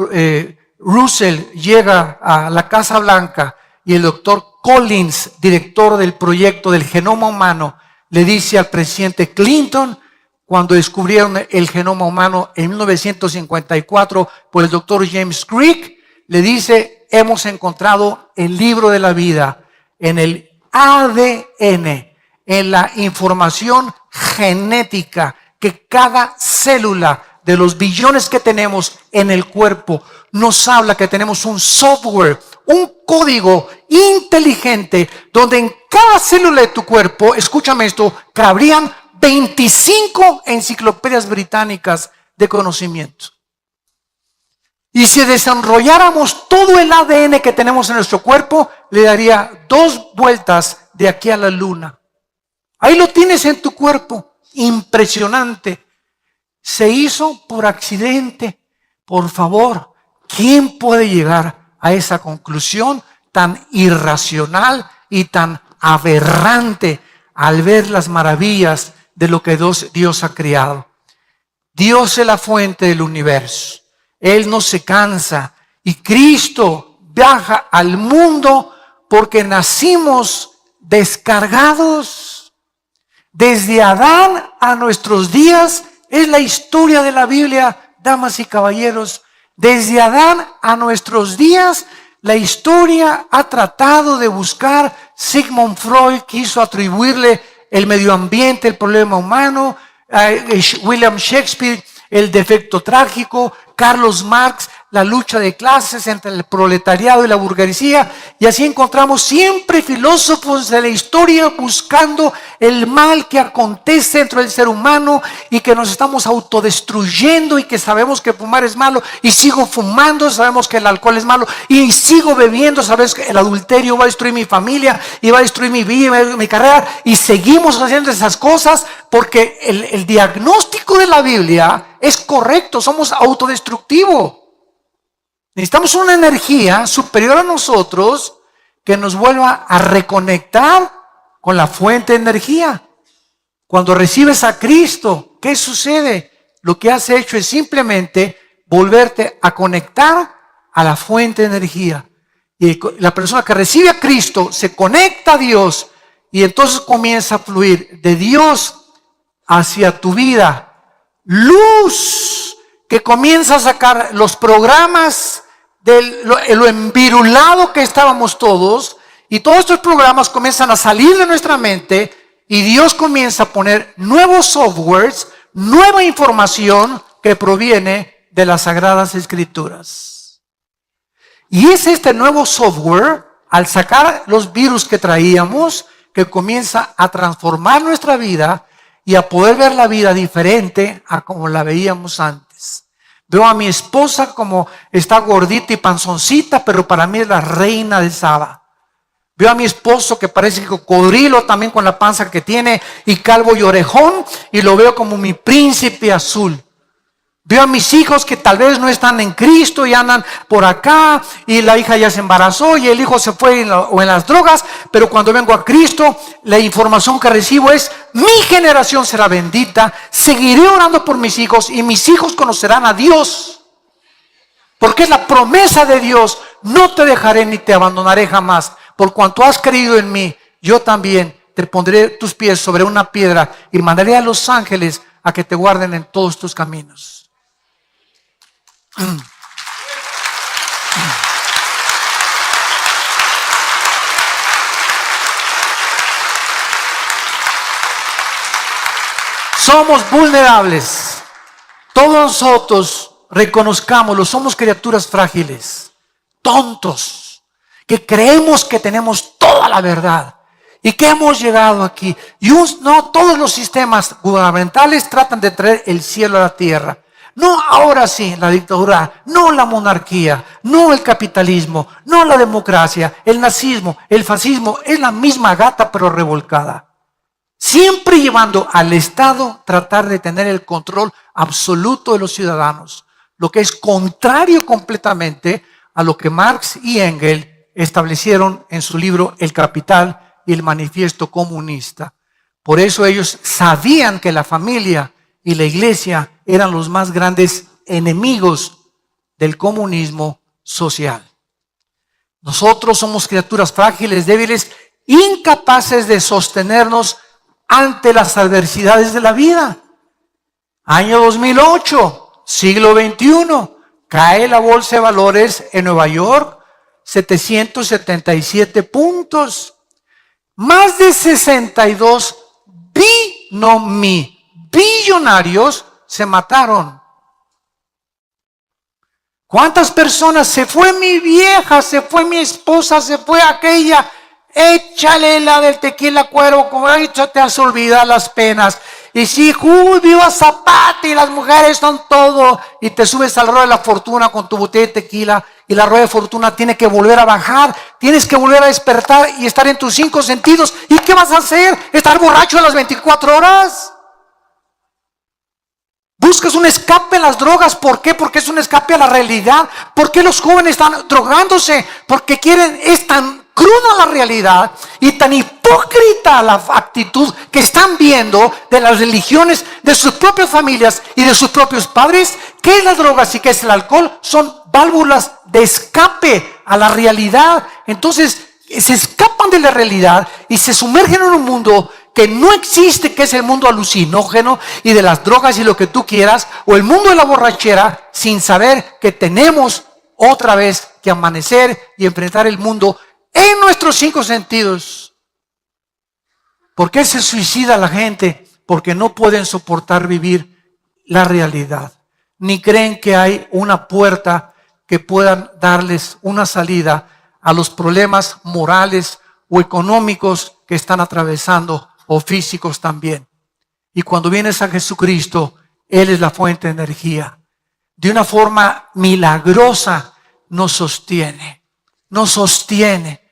Russell llega a la Casa Blanca y el doctor Collins, director del proyecto del genoma humano, le dice al presidente Clinton, cuando descubrieron el genoma humano en 1954 por el doctor James Crick, le dice, hemos encontrado el libro de la vida en el ADN, en la información genética que cada célula de los billones que tenemos en el cuerpo nos habla que tenemos un software, un código inteligente donde en cada célula de tu cuerpo, escúchame esto, cabrían 25 enciclopedias británicas de conocimiento. Y si desarrolláramos todo el ADN que tenemos en nuestro cuerpo, le daría 2 vueltas de aquí a la luna. Ahí lo tienes en tu cuerpo, impresionante. Se hizo por accidente. Por favor, ¿quién puede llegar a esa conclusión tan irracional y tan aberrante al ver las maravillas de lo que Dios ha creado? Dios es la fuente del universo. Él no se cansa. Y Cristo viaja al mundo porque nacimos descargados. Desde Adán a nuestros días es la historia de la Biblia, damas y caballeros. Desde Adán a nuestros días, la historia ha tratado de buscar. Sigmund Freud quiso atribuirle el medio ambiente, el problema humano. William Shakespeare, el defecto trágico. Carlos Marx, la lucha de clases entre el proletariado y la burguesía. Y así encontramos siempre filósofos de la historia buscando el mal que acontece dentro del ser humano y que nos estamos autodestruyendo y que sabemos que fumar es malo y sigo fumando, sabemos que el alcohol es malo y sigo bebiendo, sabes que el adulterio va a destruir mi familia y va a destruir mi vida, mi carrera, y seguimos haciendo esas cosas porque el diagnóstico de la Biblia es correcto, somos autodestructivos. Necesitamos una energía superior a nosotros que nos vuelva a reconectar con la fuente de energía. Cuando recibes a Cristo, ¿qué sucede? Lo que has hecho es simplemente volverte a conectar a la fuente de energía. Y la persona que recibe a Cristo se conecta a Dios y entonces comienza a fluir de Dios hacia tu vida luz que comienza a sacar los programas de lo envirulado que estábamos todos, y todos estos programas comienzan a salir de nuestra mente y Dios comienza a poner nuevos softwares, nueva información que proviene de las Sagradas Escrituras. Y es este nuevo software, al sacar los virus que traíamos, que comienza a transformar nuestra vida y a poder ver la vida diferente a como la veíamos antes. Veo a mi esposa como está gordita y panzoncita, pero para mí es la reina de Saba. Veo a mi esposo que parece cocodrilo también con la panza que tiene y calvo y orejón, y lo veo como mi príncipe azul. Veo a mis hijos que tal vez no están en Cristo y andan por acá, y la hija ya se embarazó y el hijo se fue o en las drogas, pero cuando vengo a Cristo, la información que recibo es: mi generación será bendita, seguiré orando por mis hijos y mis hijos conocerán a Dios. Porque es la promesa de Dios: no te dejaré ni te abandonaré jamás. Por cuanto has creído en mí, yo también te pondré tus pies sobre una piedra y mandaré a los ángeles a que te guarden en todos tus caminos. Somos vulnerables. Todos nosotros, reconozcámoslo, somos criaturas frágiles, tontos, que creemos que tenemos toda la verdad y que hemos llegado aquí. Y no todos los sistemas gubernamentales tratan de traer el cielo a la tierra. No ahora sí la dictadura, no la monarquía, no el capitalismo, no la democracia, el nazismo, el fascismo. Es la misma gata pero revolcada. Siempre llevando al Estado tratar de tener el control absoluto de los ciudadanos, lo que es contrario completamente a lo que Marx y Engels establecieron en su libro El Capital y el Manifiesto Comunista. Por eso ellos sabían que la familia y la iglesia eran los más grandes enemigos del comunismo social. Nosotros somos criaturas frágiles, débiles, incapaces de sostenernos ante las adversidades de la vida. Año 2008, siglo XXI, cae la bolsa de valores en Nueva York, 777 puntos. Más de 62 billonarios se mataron. ¿Cuántas personas? Se fue mi vieja, se fue mi esposa, se fue aquella. Échale la del tequila cuero, como te has olvidado las penas. Y si viva Zapata y las mujeres son todo, y te subes al ruedo de la fortuna con tu botella de tequila, y la rueda de fortuna tiene que volver a bajar, tienes que volver a despertar y estar en tus 5 sentidos. ¿Y qué vas a hacer? ¿Estar borracho a las 24 horas? Buscas un escape en las drogas. ¿Por qué? Porque es un escape a la realidad. ¿Por qué los jóvenes están drogándose? Porque es tan cruda la realidad y tan hipócrita la actitud que están viendo de las religiones, de sus propias familias y de sus propios padres. ¿Qué es la droga y qué es el alcohol? Son válvulas de escape a la realidad. Entonces se escapan de la realidad y se sumergen en un mundo que no existe, que es el mundo alucinógeno y de las drogas y lo que tú quieras, o el mundo de la borrachera, sin saber que tenemos otra vez que amanecer y enfrentar el mundo en nuestros 5 sentidos. ¿Por qué se suicida la gente? Porque no pueden soportar vivir la realidad, ni creen que hay una puerta que puedan darles una salida a los problemas morales o económicos que están atravesando, o físicos también. Y cuando vienes a Jesucristo, Él es la fuente de energía. De una forma milagrosa nos sostiene. Nos sostiene.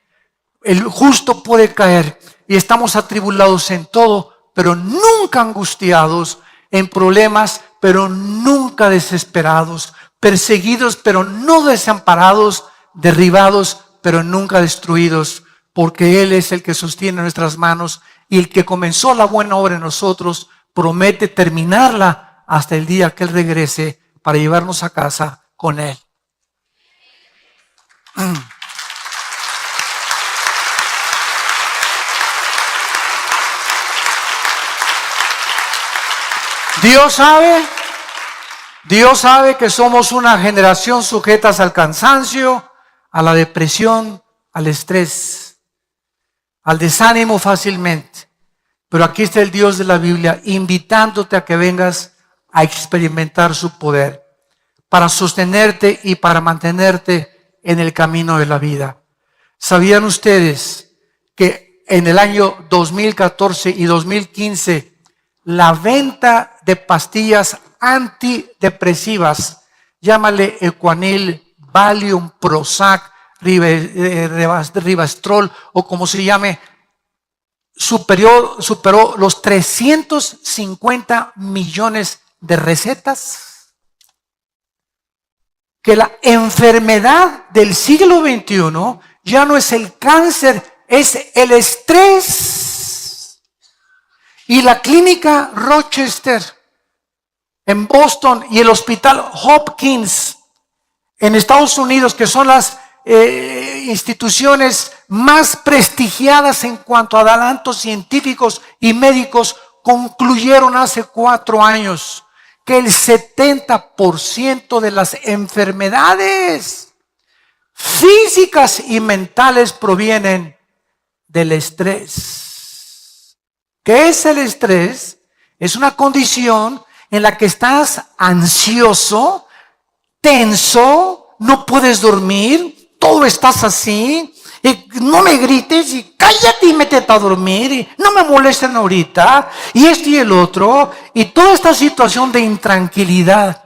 El justo puede caer y estamos atribulados en todo, pero nunca angustiados, en problemas, pero nunca desesperados, perseguidos, pero no desamparados, derribados, pero nunca destruidos, porque Él es el que sostiene nuestras manos y el que comenzó la buena obra en nosotros promete terminarla hasta el día que Él regrese para llevarnos a casa con Él. Dios sabe que somos una generación sujetas al cansancio, a la depresión, al estrés, al desánimo fácilmente. Pero aquí está el Dios de la Biblia invitándote a que vengas a experimentar su poder para sostenerte y para mantenerte en el camino de la vida. ¿Sabían ustedes que en el año 2014 y 2015 la venta de pastillas antidepresivas, llámale Ecuanil, Valium, Prozac, Rivastrol o como se llame, superó los 350 millones de recetas? que la enfermedad del siglo XXI ya no es el cáncer, es el estrés. Y la clínica Rochester en Boston y el hospital Hopkins en Estados Unidos, que son las instituciones más prestigiadas en cuanto a adelantos científicos y médicos, concluyeron hace 4 años que el 70% de las enfermedades físicas y mentales provienen del estrés. ¿Qué es el estrés? Es una condición en la que estás ansioso, tenso, no puedes dormir, todo estás así, y no me grites y cállate y métete a dormir y no me molesten ahorita y esto y el otro, y toda esta situación de intranquilidad,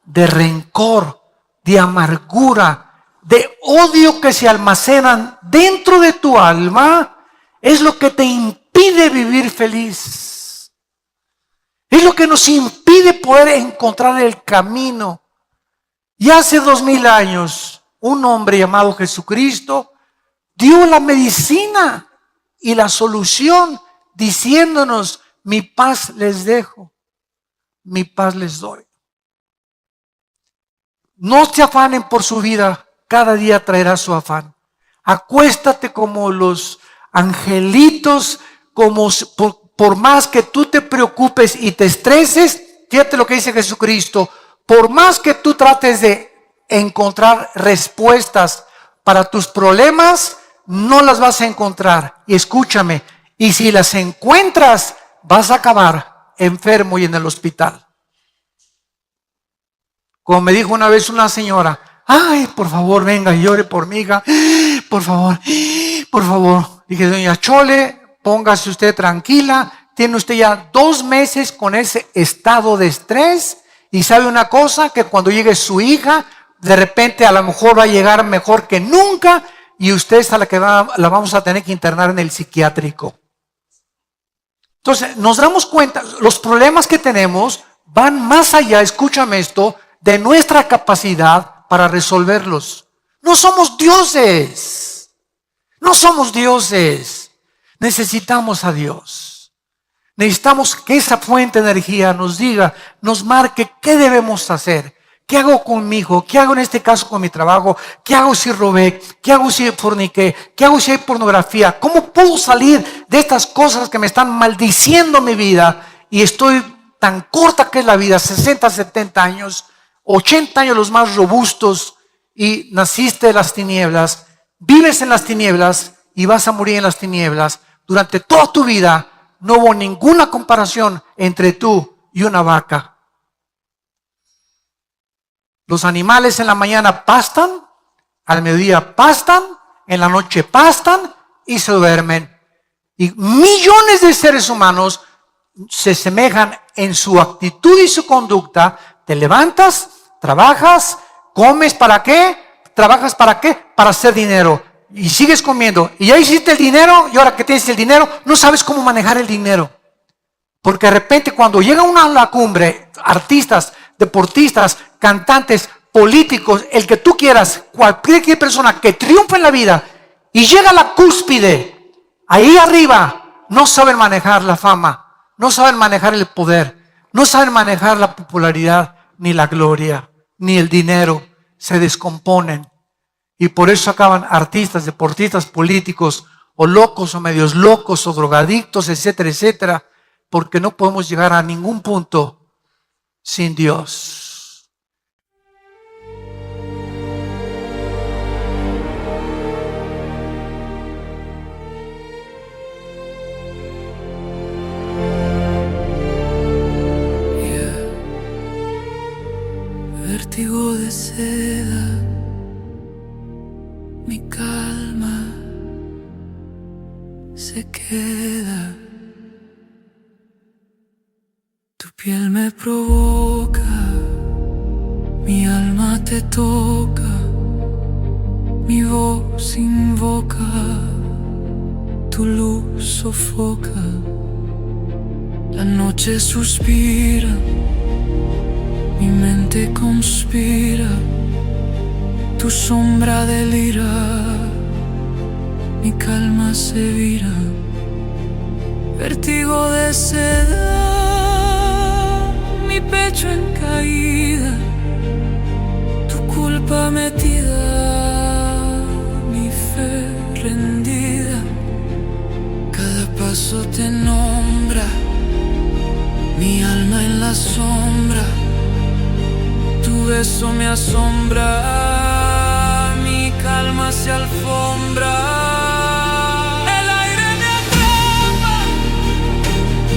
de rencor, de amargura, de odio que se almacenan dentro de tu alma, es lo que te impide vivir feliz. Es lo que nos impide poder encontrar el camino. Y hace 2000 años, un hombre llamado Jesucristo dio la medicina y la solución diciéndonos: mi paz les dejo, mi paz les doy. No se afanen por su vida, cada día traerá su afán. Acuéstate como los angelitos, como por más que tú te preocupes y te estreses, fíjate lo que dice Jesucristo, por más que tú trates de encontrar respuestas para tus problemas, no las vas a encontrar. Y escúchame, y si las encuentras, vas a acabar enfermo y en el hospital. Como me dijo una vez una señora: ay, por favor, venga y llore por mi hija, por favor, por favor. Dije: doña Chole, póngase usted tranquila, tiene usted ya 2 meses con ese estado de estrés, y sabe una cosa, que cuando llegue su hija, de repente a lo mejor va a llegar mejor que nunca, y usted es a la que la vamos a tener que internar en el psiquiátrico. Entonces nos damos cuenta, los problemas que tenemos van más allá, escúchame esto, de nuestra capacidad para resolverlos. No somos dioses. No somos dioses. Necesitamos a Dios. Necesitamos que esa fuente de energía nos diga, nos marque qué debemos hacer. ¿Qué hago con mi hijo? ¿Qué hago en este caso con mi trabajo? ¿Qué hago si robé? ¿Qué hago si forniqué? ¿Qué hago si hay pornografía? ¿Cómo puedo salir de estas cosas que me están maldiciendo mi vida? Y estoy tan corta que es la vida, 60, 70 años, 80 años los más robustos, y naciste de las tinieblas, vives en las tinieblas y vas a morir en las tinieblas. Durante toda tu vida no hubo ninguna comparación entre tú y una vaca. Los animales en la mañana pastan, al mediodía pastan, en la noche pastan y se duermen. Y millones de seres humanos se semejan en su actitud y su conducta. Te levantas, trabajas, comes, ¿para qué? ¿Trabajas para qué? Para hacer dinero. Y sigues comiendo. Y ya hiciste el dinero, y ahora que tienes el dinero, no sabes cómo manejar el dinero. Porque de repente cuando llega uno a la cumbre, artistas, deportistas, cantantes, políticos, el que tú quieras, cualquier persona que triunfa en la vida y llega a la cúspide, ahí arriba, no saben manejar la fama, no saben manejar el poder, no saben manejar la popularidad, ni la gloria, ni el dinero, se descomponen. Y por eso acaban artistas, deportistas, políticos, o locos, o medios locos, o drogadictos, etcétera, etcétera, porque no podemos llegar a ningún punto sin Dios. Vértigo de seda, mi calma se queda. Tu piel me provoca, mi alma te toca, mi voz invoca, tu luz sofoca, la noche suspira, mi mente conspira tu sombra delira, mi calma se vira, vértigo de seda, mi pecho en caída, tu culpa metida, mi fe rendida, cada paso te nombra, mi alma en la sombra, tu beso me asombra, mi calma se alfombra. El aire me atrapa,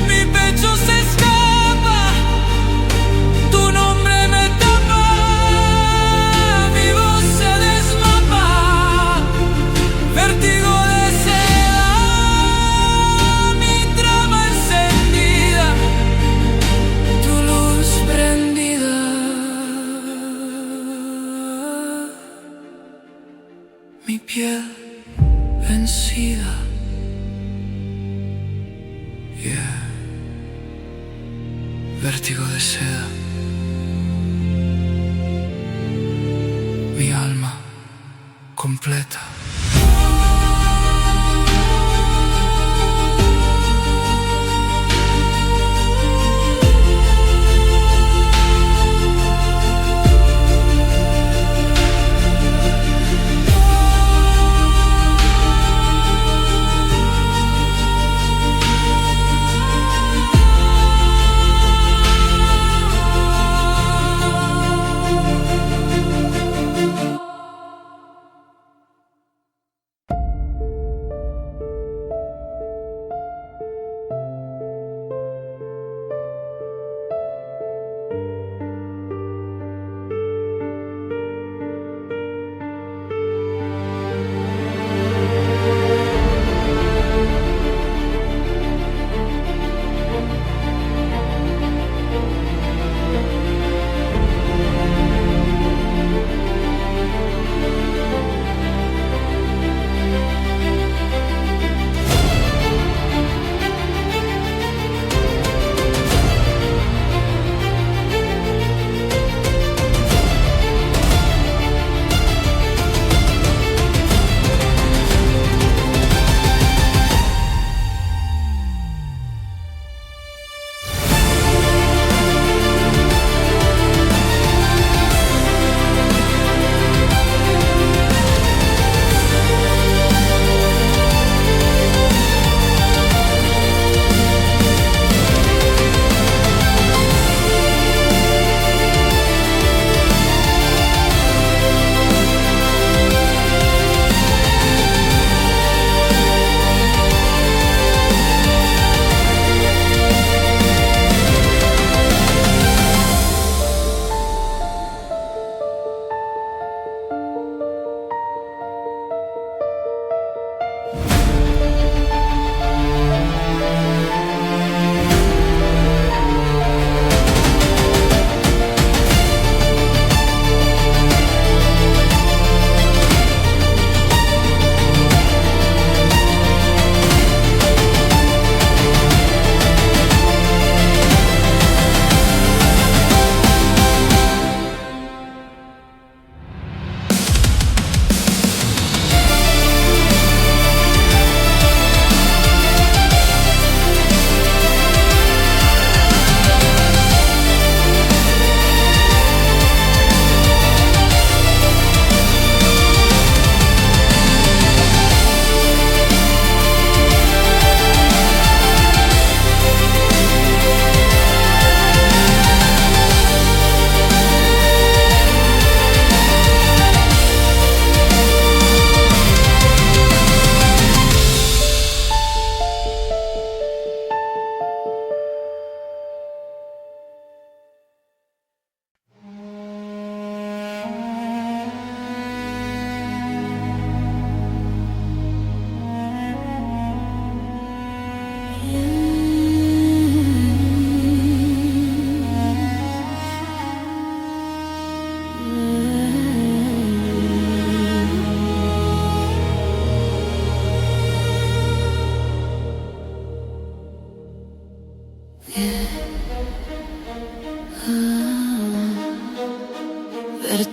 mi pecho se escapa, tu nombre me tapa, mi voz se desmapa, vértigo de seda, mi trama encendida, tu luz prendida. Mi piel vencida, yeah. Vértigo de seda, mi alma completa.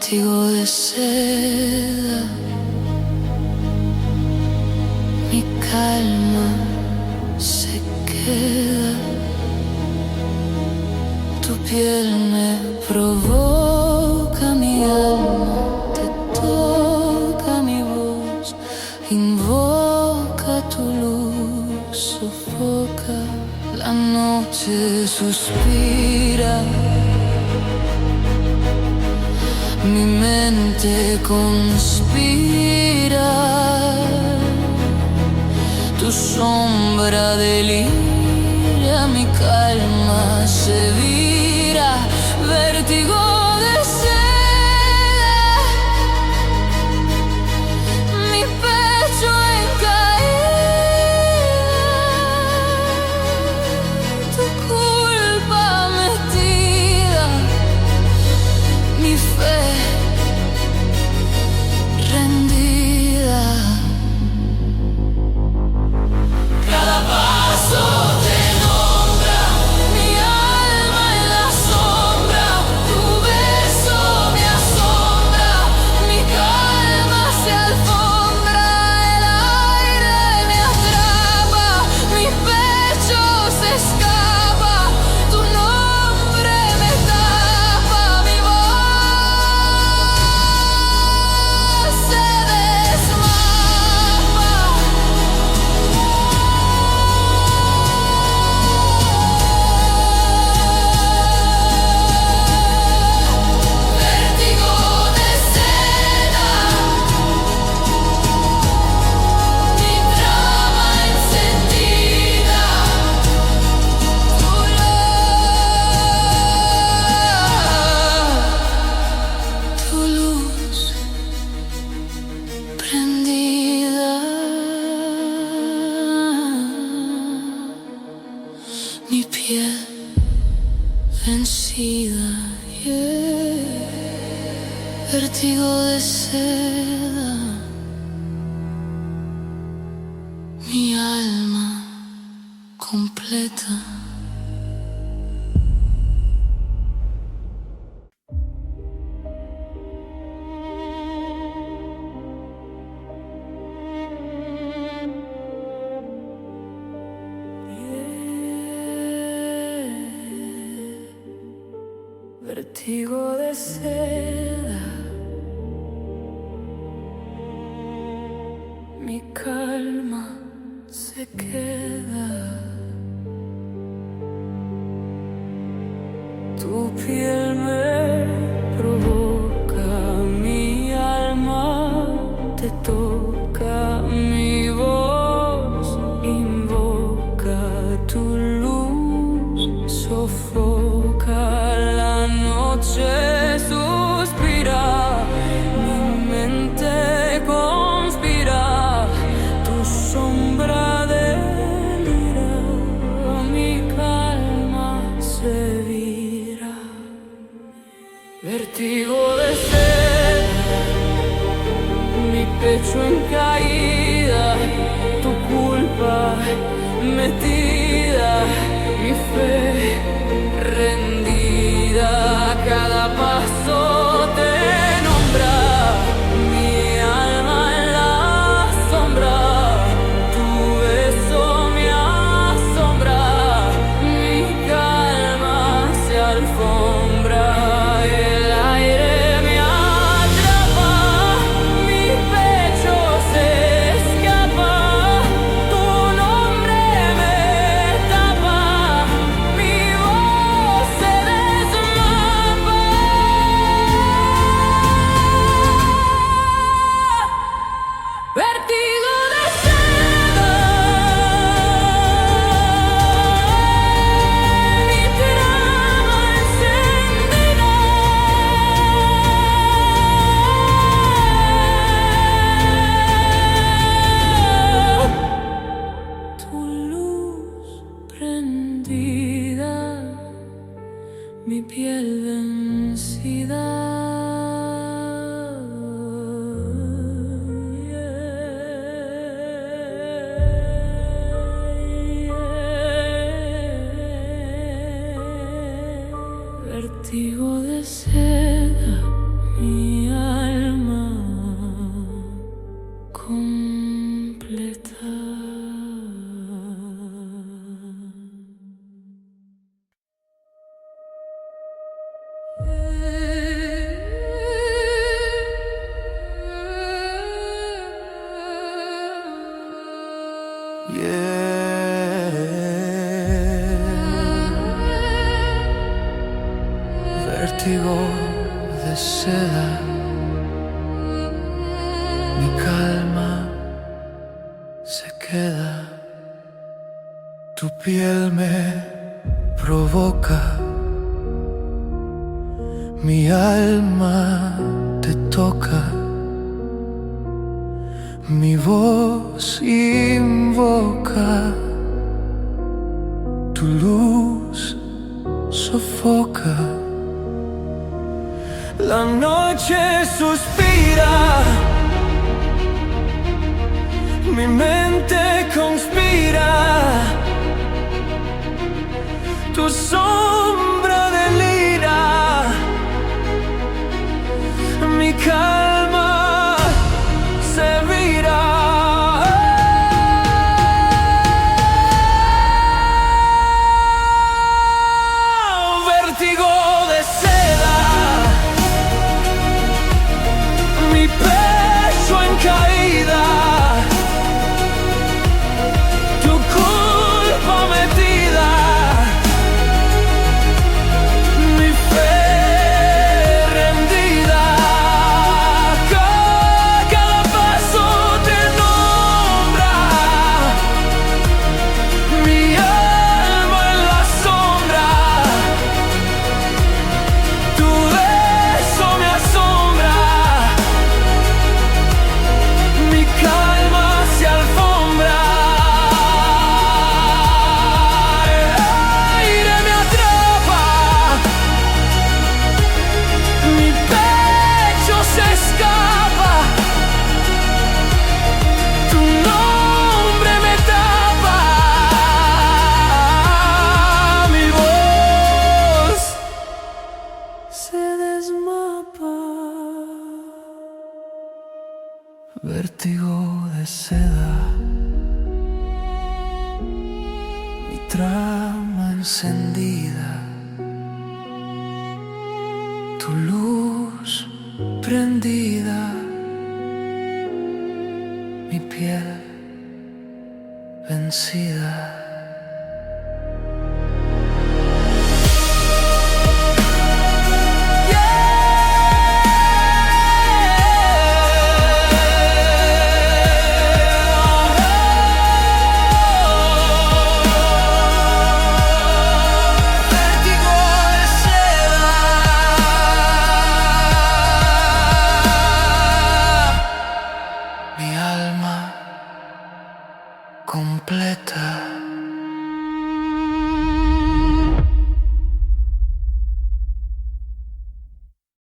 vértigo de seda, mi calma se queda, tu piel me provoca, mi alma te toca, mi voz invoca tu luz, sofoca, la noche suspira, mi mente conspira, tu sombra delira, mi calma se vira, vértigo de seda, mi pecho en caída, tu culpa metida, mi fe rendida. Cada paso te nombra, mi alma en la sombra, tu beso me asombra, mi calma se alfombra, el aire me atrapa, mi pecho se escapa, tu nombre me tapa, mi voz se desmapa. Vértigo de seda, mi trama encendida, tu luz prendida, mi piel vencida, yeah. Vértigo de seda, mi alma completa. Vértigo de seda, mi calma se queda, tu piel me provoca, mi alma te toca, mi voz invoca, tu luz sofoca, la noche suspira, mi mente conspira, tu sombra delira, mi calma se vira, vértigo de sed, mi pecho en caída, tu culpa metida, mi fe rendida, cada paso te nombra, mi alma en la sombra, tu beso me asombra, mi calma se alfombra, el aire me atrapa, mi pecho se escapa, tu nombre me Vértigo de seda, mi calma se queda. Tu piel me provoca, mi alma te toca, mi voz invoca, tu luz sofoca. La noche suspira, mi mente conspira, tu sombra delira, mi calma se vira. Vértigo de seda, mi pecho en caída, tu culpa metida, mi fe rendida. Cada paso te nombra, mi alma en la sombra, tu beso me asombra. Mi calma se alfombra, el aire me atrapa, mi pecho se escapa, tu nombre me tapa, mi voz se desmapa. Vértigo de seda, mi trama encendida, tu luz prendida, mi piel vencida. Mi alma completa.